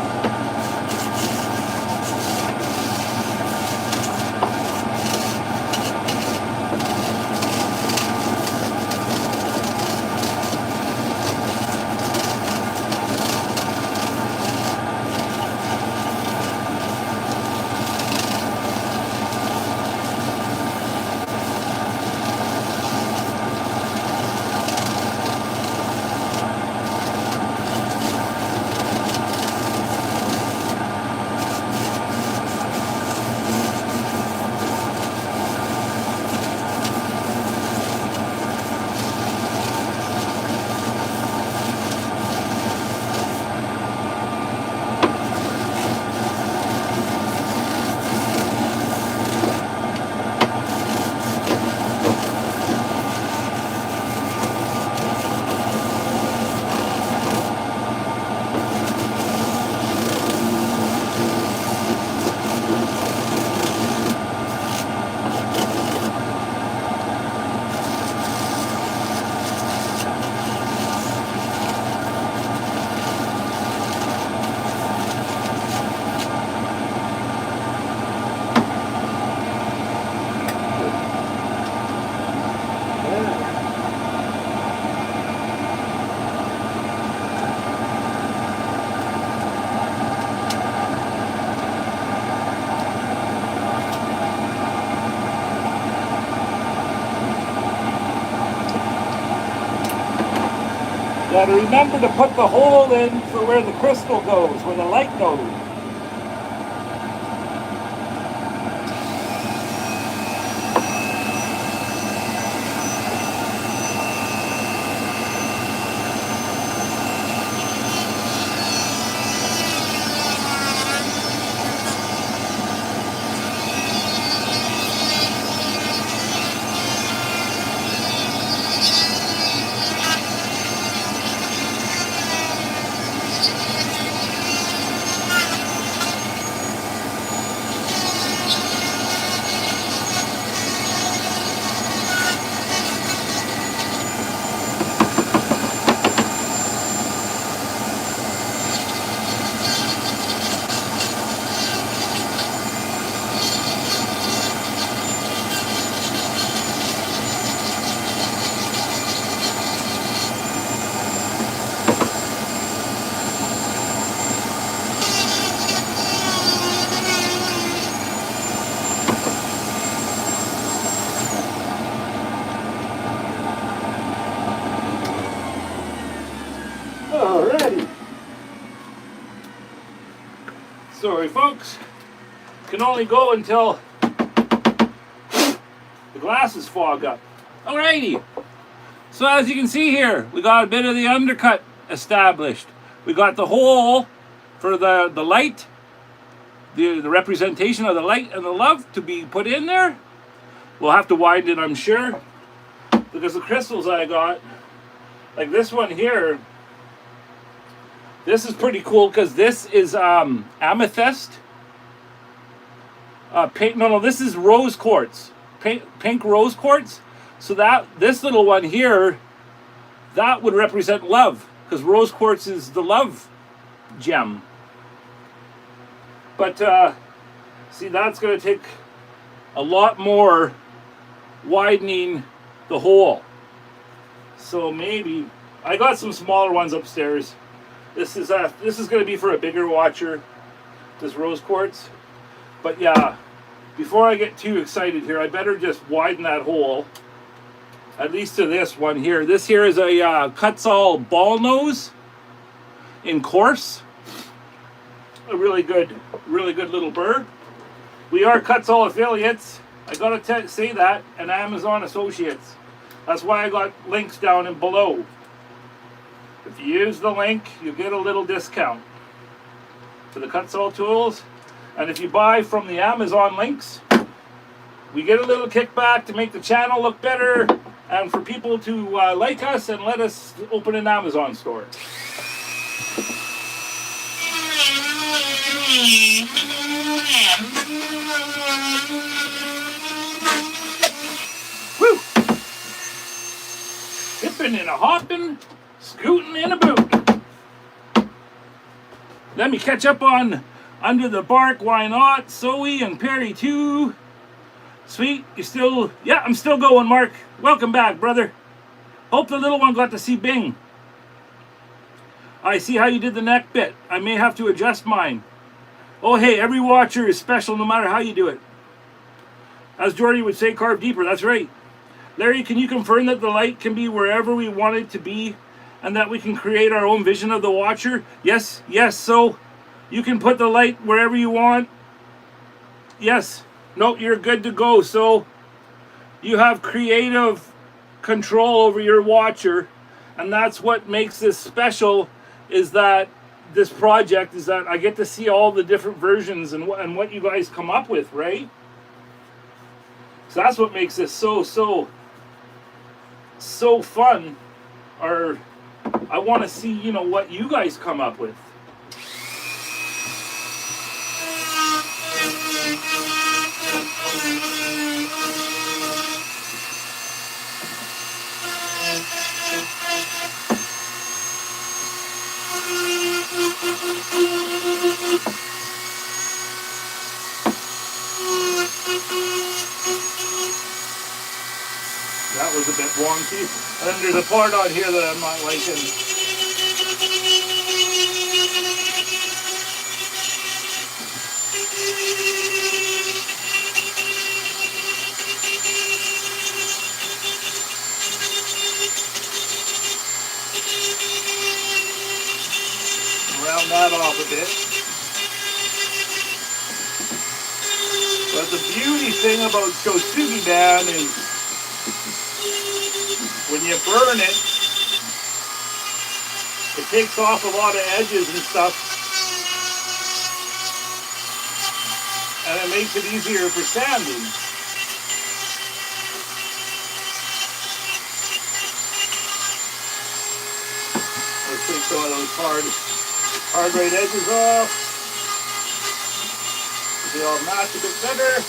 Gotta remember to put the hole in for where the crystal goes, where the light goes. Alrighty. Sorry folks, can only go until the glasses fog up. Alrighty. So as you can see here, we got a bit of the undercut established. We got the hole for the light, the representation of the light and the love to be put in there. We'll have to widen it, I'm sure, because the crystals I got, like this one here, this is pretty cool because this is amethyst. This is rose quartz, pink rose quartz. So that this little one here, that would represent love, because rose quartz is the love gem. But see, that's going to take a lot more widening the hole. So maybe I got some smaller ones upstairs. This is going to be for a bigger watcher, this rose quartz. But yeah, before I get too excited here, I better just widen that hole, at least to this one here. This here is a Kutzall ball nose in coarse. A really good little Burr. We are Kutzall affiliates. I gotta say that, and Amazon associates. That's why I got links down and below. If you use the link, you get a little discount for the Kutzall tools. And if you buy from the Amazon links, we get a little kickback to make the channel look better and for people to like us and let us open an Amazon store. Woo! Skipping and a hopping, scooting in a boot. Let me catch up on Under the Bark, Why Not, Zoe and Perry too. Sweet, you still... Yeah, I'm still going, Mark. Welcome back, brother. Hope the little one got to see Bing. I see how you did the neck bit. I may have to adjust mine. Oh, hey, every watcher is special no matter how you do it. As Jordy would say, carve deeper. That's right. Larry, can you confirm that the light can be wherever we want it to be and that we can create our own vision of the watcher? Yes, yes. So you can put the light wherever you want. Yes. No, you're good to go. So you have creative control over your watcher, and that's what makes this special, is that this project is that I get to see all the different versions and what you guys come up with, right? So that's what makes this so fun. Or I want to see, you know, what you guys come up with. That was a bit wonky. And then there's a part on here that I'm not liking. Round that off a bit. But the beauty thing about Shosugi Man is when you burn it, it takes off a lot of edges and stuff, and it makes it easier for sanding. Let's take some of those hard right edges off. They all match a bit better.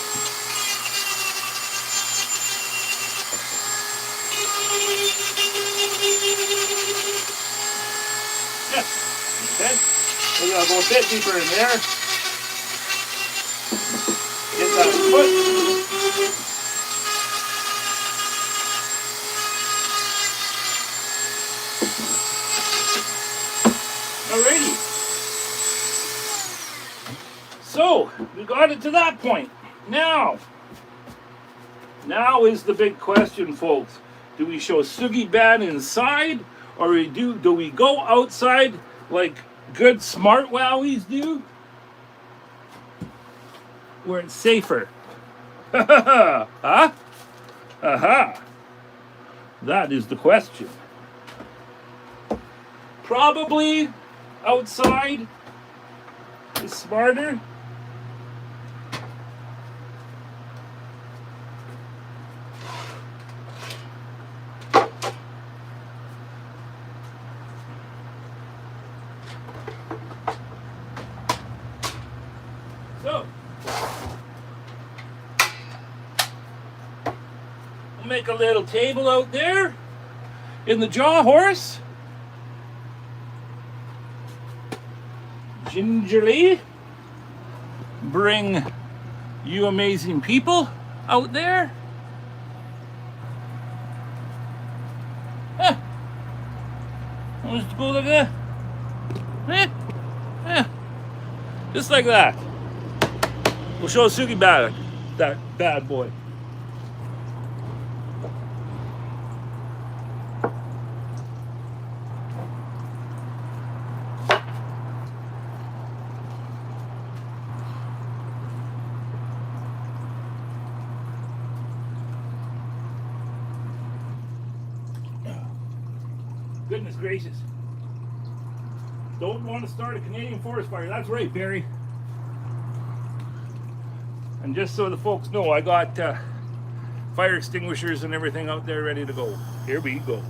Yeah, okay. Maybe I'll go a bit deeper in there. Get that foot. Alrighty. So, we got it to that point. Now is the big question, folks. Do we show Sugi Ban inside, or do we go outside like good smart Wowwy'z do? Where it's safer. Huh? Aha. That is the question. Probably outside is smarter. So, we'll make a little table out there in the Jawhorse. Gingerly bring you amazing people out there. I'll just go like that. Just like that. We'll show Sugi Ban, that bad boy. Goodness gracious. Don't want to start a Canadian forest fire. That's right, Barry. And just so the folks know, I got fire extinguishers and everything out there ready to go. Here we go.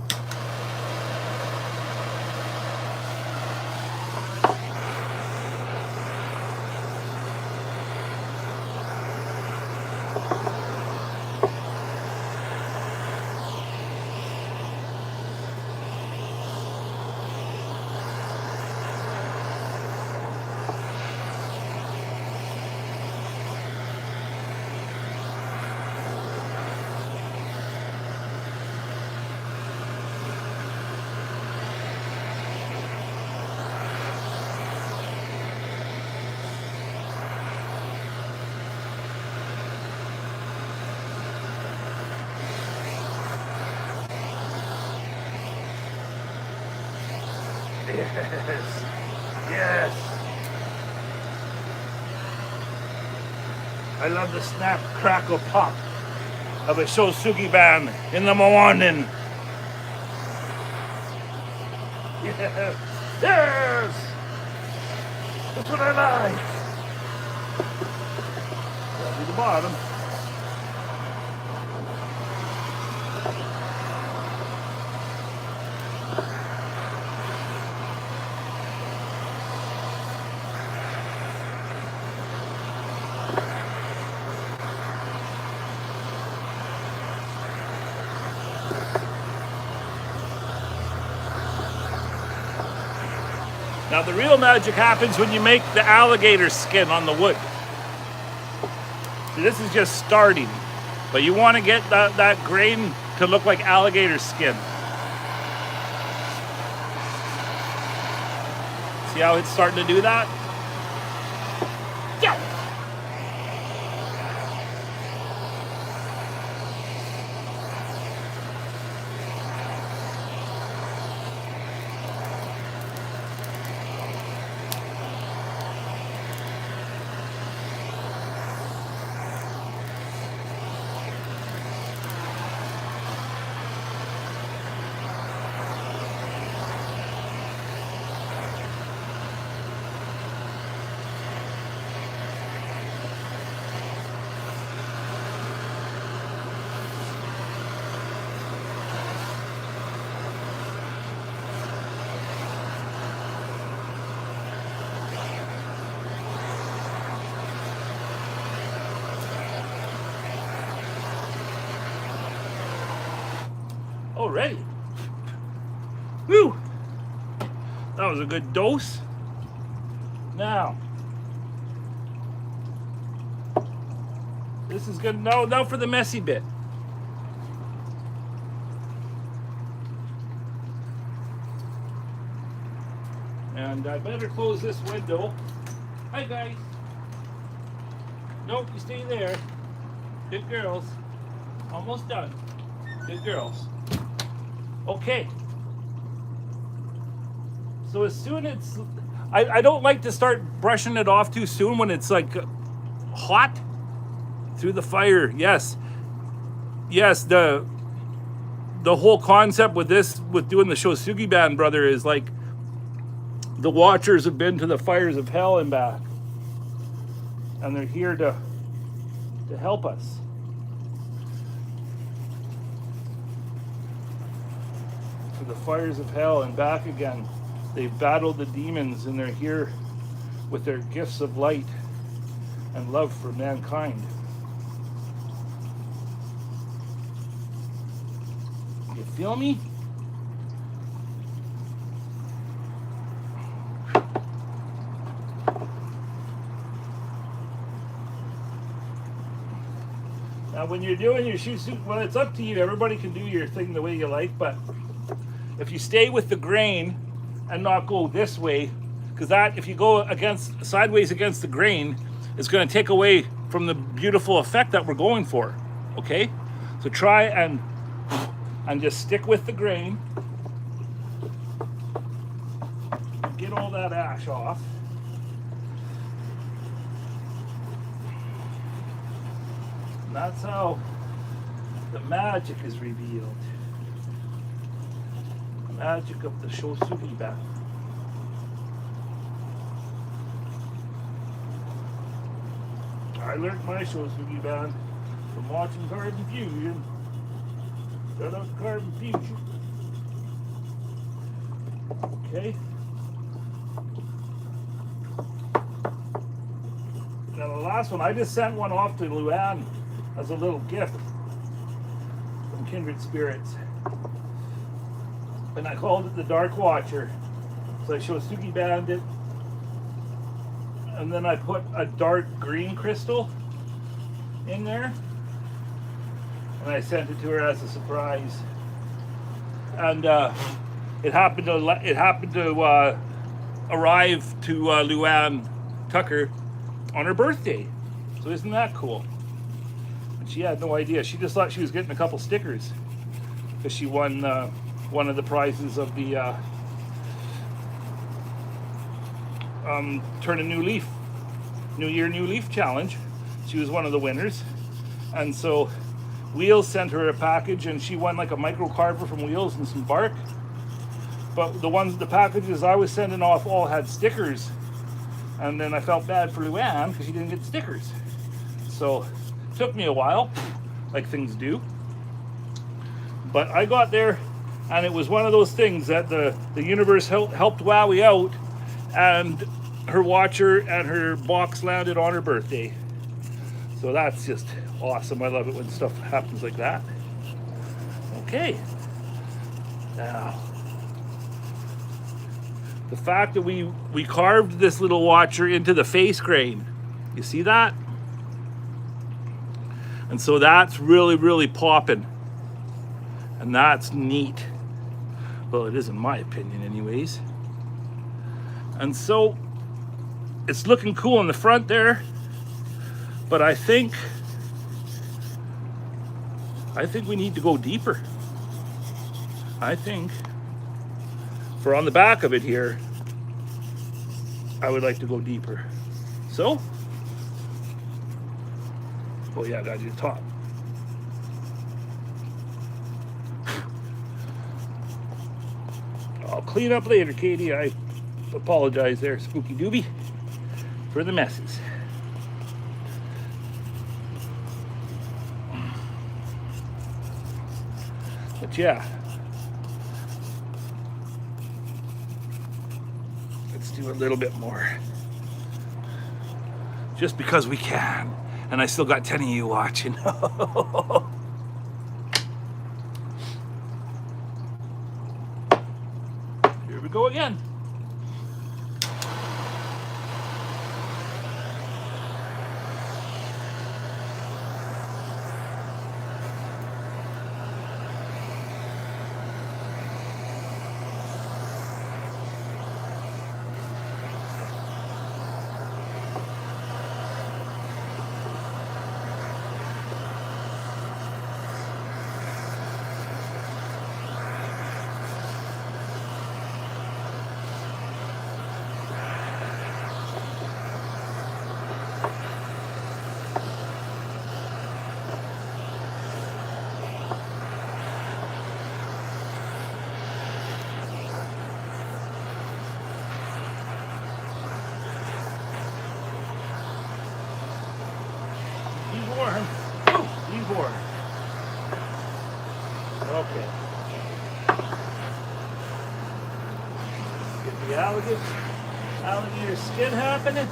Yes. Yes. I love the snap, crackle, pop of a Shosugi band in the morning. Yes. Yes. That's what I like. That'll be the bottom. Now the real magic happens when you make the alligator skin on the wood. So this is just starting, but you want to get that grain to look like alligator skin. See how it's starting to do that? Yeah. Already. Woo! That was a good dose. Now, this is good. Now for the messy bit. And I better close this window. Hi guys. Nope, you stay there. Good girls. Almost done. Good girls. Okay. So as soon as I don't like to start brushing it off too soon when it's like hot through the fire. Yes. Yes, the whole concept with doing the Shosugi band, brother, is like the watchers have been to the fires of hell and back. And they're here to help us. To the fires of hell and back again. They've battled the demons and they're here with their gifts of light and love for mankind. You feel me? Now when you're doing your shoe suit, well, it's up to you. Everybody can do your thing the way you like, but if you stay with the grain and not go this way, because that, if you go sideways against the grain, it's going to take away from the beautiful effect that we're going for. Okay, so try and just stick with the grain. Get all that ash off. And that's how the magic is revealed. Magic of the Shosugi band. I learned my Shosugi band from watching Carbon Fusion. Shout out to Carbon Fusion. Okay. Now the last one, I just sent one off to Luann as a little gift from Kindred Spirits. And I called it the Dark Watcher. So I Shosugi band it. And then I put a dark green crystal in there. And I sent it to her as a surprise. And it happened to arrive to Luann Tucker on her birthday. So isn't that cool? And she had no idea. She just thought she was getting a couple stickers because she won one of the prizes of the Turn a New Leaf, New Year, New Leaf challenge. She was one of the winners. And so Wheels sent her a package, and she won like a microcarver from Wheels and some bark. But the packages I was sending off all had stickers. And then I felt bad for Luann because she didn't get stickers. So it took me a while, like things do. But I got there, and it was one of those things that the universe helped Wowie out, and her watcher and her box landed on her birthday. So that's just awesome. I love it when stuff happens like that. Okay. Now, the fact that we carved this little watcher into the face grain. You see that? And so that's really, really popping. And that's neat. Well, it is in my opinion anyways. And so it's looking cool in the front there. But I think we need to go deeper. I think for on the back of it here, I would like to go deeper. So, oh yeah, I gotta do the top. I'll clean up later, Katie. I apologize there, Spooky Doobie, for the messes. But yeah, let's do a little bit more. Just because we can. And I still got 10 of you watching. Here we go again. Okay. Get the alligator skin happening.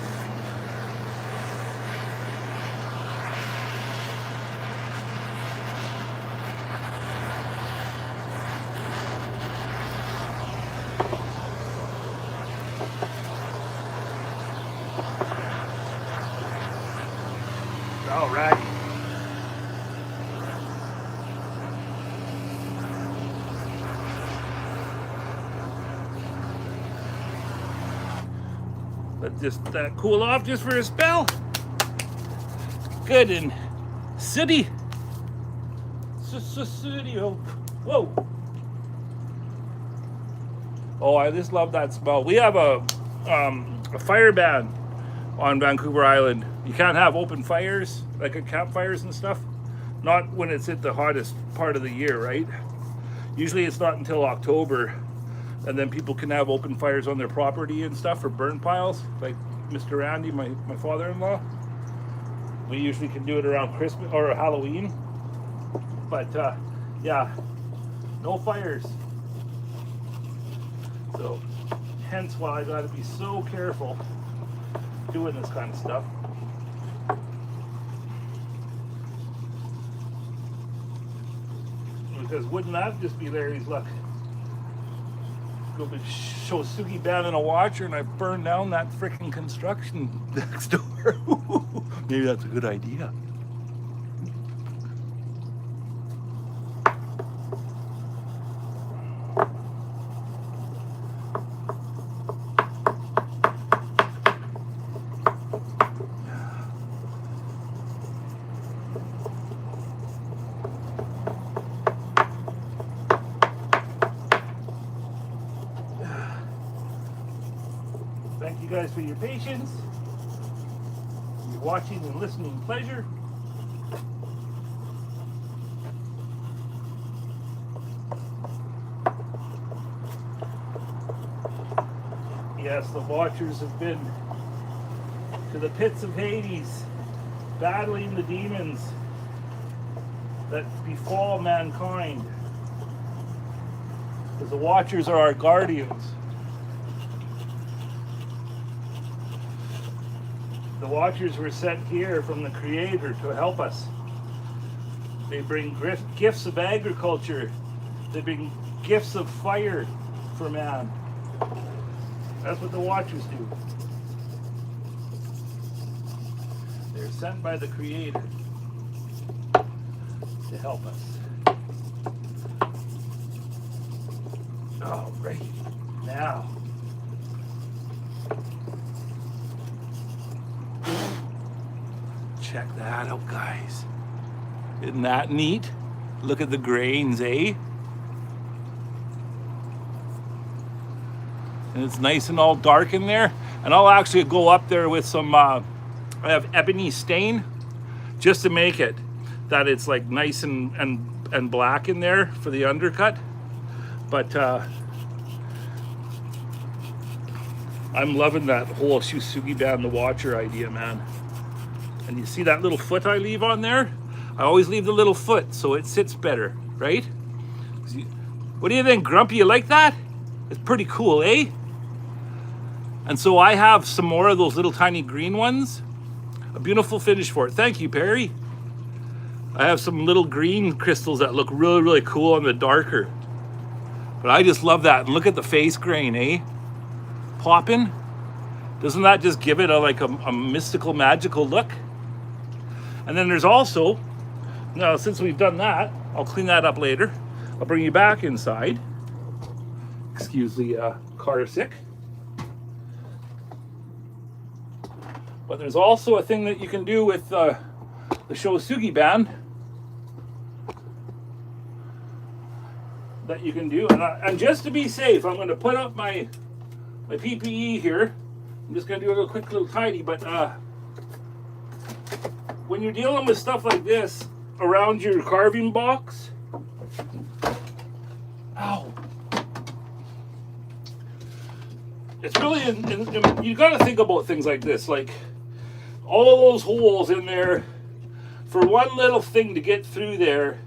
All right. Let just cool off just for a spell. Good and city. Studio. Whoa. Oh, I just love that smell. We have a fire ban on Vancouver Island. You can't have open fires, like at campfires and stuff. Not when it's at the hottest part of the year, right? Usually it's not until October, and then people can have open fires on their property and stuff, or burn piles, like Mr. Randy, my father-in-law. We usually can do it around Christmas or Halloween. But yeah, no fires. So hence why I gotta be so careful doing this kind of stuff. Because wouldn't that just be Larry's luck? Go to show Suki banning a watcher and I burn down that freaking construction next door. Maybe that's a good idea. Thank you guys for your patience, your watching and listening pleasure. Yes, the watchers have been to the pits of Hades, battling the demons that befall mankind. Because the watchers are our guardians. The watchers were sent here from the Creator to help us. They bring gifts of agriculture. They bring gifts of fire for man. That's what the watchers do. They're sent by the Creator to help us. All right, now. Check that out, guys. Isn't that neat? Look at the grains, eh? And it's nice and all dark in there. And I'll actually go up there with some, I have ebony stain, just to make it that it's like nice and black in there for the undercut. But I'm loving that whole Shisugi band, the watcher idea, man. And you see that little foot I leave on there? I always leave the little foot so it sits better, right? What do you think, Grumpy? You like that? It's pretty cool, eh? And so I have some more of those little tiny green ones. A beautiful finish for it. Thank you, Perry. I have some little green crystals that look really, really cool on the darker. But I just love that. And look at the face grain, eh? Popping. Doesn't that just give it a mystical, magical look? And then there's also, now since we've done that, I'll clean that up later. I'll bring you back inside. Excuse the car sick. But there's also a thing that you can do with the Shisugi band that you can do. And just to be safe, I'm going to put up my PPE here. I'm just going to do a little quick little tidy. But when you're dealing with stuff like this around your carving box, ow. It's really, you got to think about things like this, like all those holes in there for one little thing to get through there,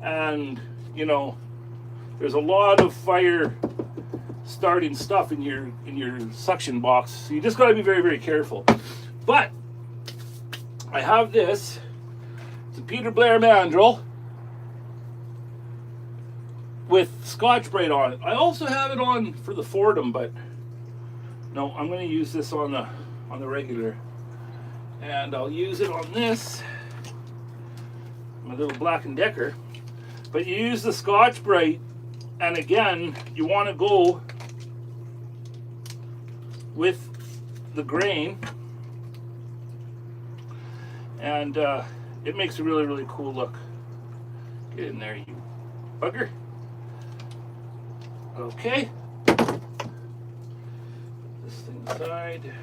and you know, there's a lot of fire starting stuff in your suction box, so you just got to be very, very careful. But I have this. It's a Peter Blair mandrel with Scotch-Brite on it. I also have it on for the Fordham, but no, I'm going to use this on the regular, and I'll use it on this, my little Black & Decker. But you use the Scotch-Brite, and again, you want to go with the grain, and it makes a really, really cool look. Get in there, you bugger. Okay. This thing aside.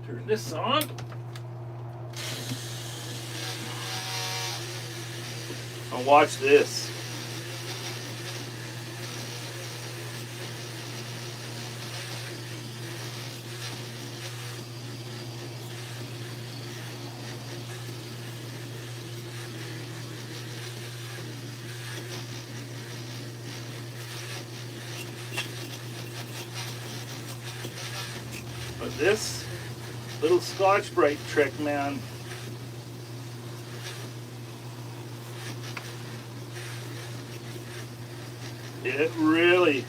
Turn this on. Now watch this. But this little Scotch-Brite trick, man, it really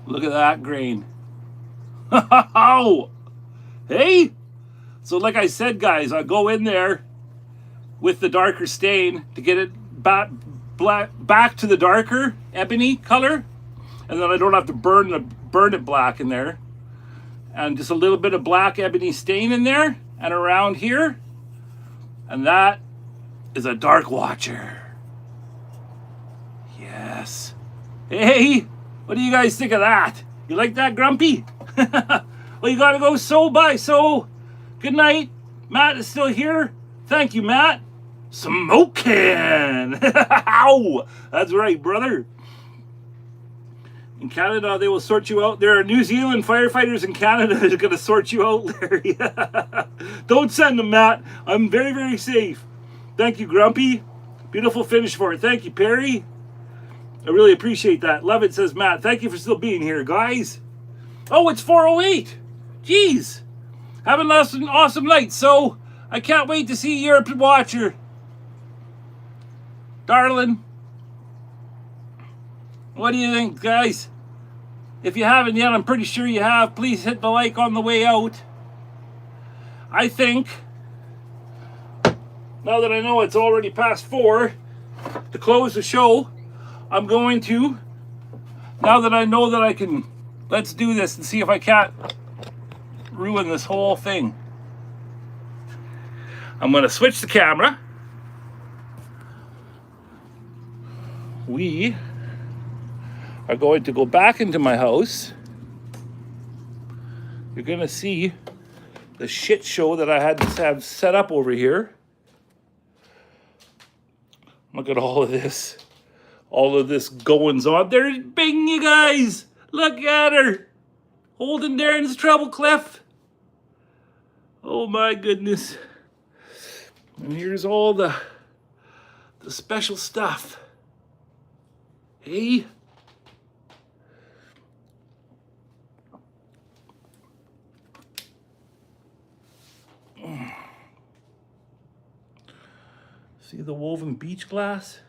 look at that grain. Hey, so like I said, guys, I go in there with the darker stain to get it back to the darker ebony color, and then I don't have to burn it black in there. And just a little bit of black ebony stain in there and around here. And that is a dark watcher. Yes. Hey, what do you guys think of that? You like that, Grumpy? Well, you gotta go so bye. So, good night. Matt is still here. Thank you, Matt. Smoking. Ow! That's right, brother. In Canada, they will sort you out. There are New Zealand firefighters in Canada that are going to sort you out, Larry. Don't send them, Matt. I'm very, very safe. Thank you, Grumpy. Beautiful finish for it. Thank you, Perry. I really appreciate that. Love it, says Matt. Thank you for still being here, guys. Oh, it's 4:08. Jeez. Having an awesome night. So, I can't wait to see your watcher. Darling. What do you think, guys? If you haven't yet, I'm pretty sure you have. Please hit the like on the way out. I think, now that I know it's already past 4, to close the show, I'm going to, now that I know that I can, let's do this and see if I can't ruin this whole thing. I'm going to switch the camera. We are going to go back into my house. You're going to see the shit show that I had to have set up over here. Look at all of this. All of this goings on. There's Bing, you guys. Look at her. Holding Darren's treble clef. Oh my goodness. And here's all the special stuff. Hey. See the woven beach glass?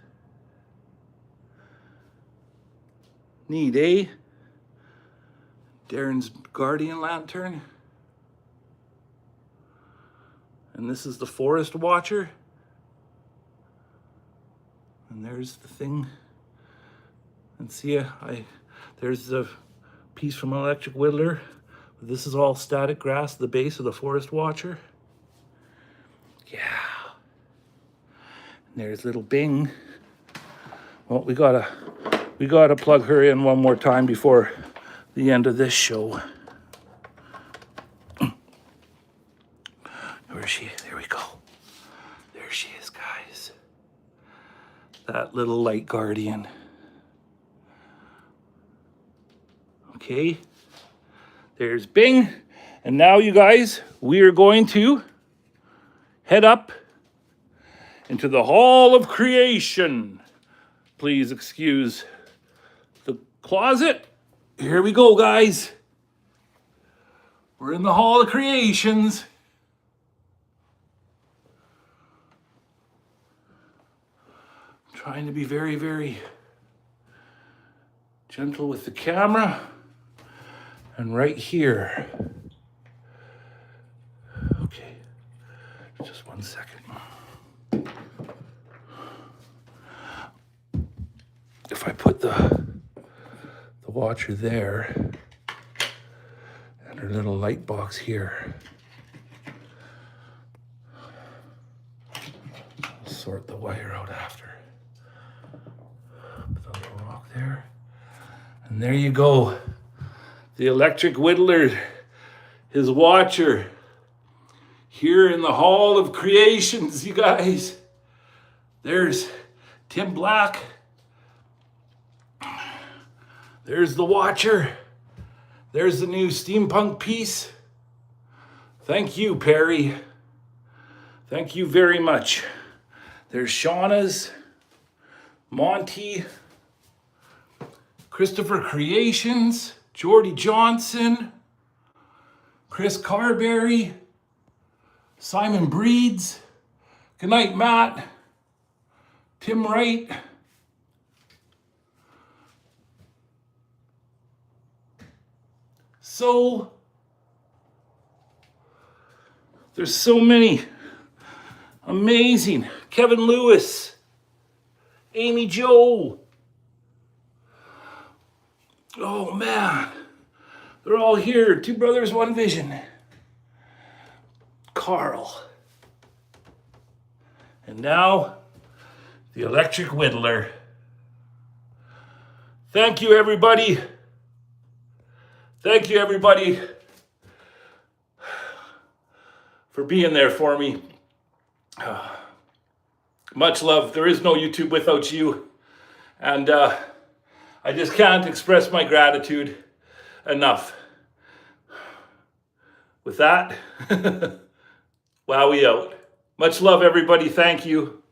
Neat, eh? Darren's guardian lantern. And this is the forest watcher. And there's the thing. And see, there's the piece from Electric Whittler. This is all static grass, the base of the forest watcher. Yeah. And there's little Bing. Well, we gotta plug her in one more time before the end of this show. Where is she? There we go. There she is, guys. That little light guardian. Okay. There's Bing. And now, you guys, we are going to head up into the Hall of Creation. Please excuse the closet. Here we go, guys. We're in the Hall of Creations. I'm trying to be very, very gentle with the camera. And right here. Okay, just 1 second. If I put the watcher there and her little light box here, I'll sort the wire out after. Put the little rock there. And there you go. The Electric Whittler, his watcher, here in the Hall of Creations, you guys. There's Tim Black. There's the watcher. There's the new steampunk piece. Thank you, Perry. Thank you very much. There's Shauna's, Monty, Christopher Creations, Jordy Johnson, Chris Carberry, Simon Breeds. Good night, Matt. Tim Wright. So, there's so many amazing. Kevin Lewis, Amy Jo. Oh man, they're all here. Two brothers, one vision. Carl. And now, the electric whittler. Thank you, everybody. Thank you, everybody, for being there for me. Much love. There is no YouTube without you. And I just can't express my gratitude enough. With that, Wowie out. Much love, everybody. Thank you.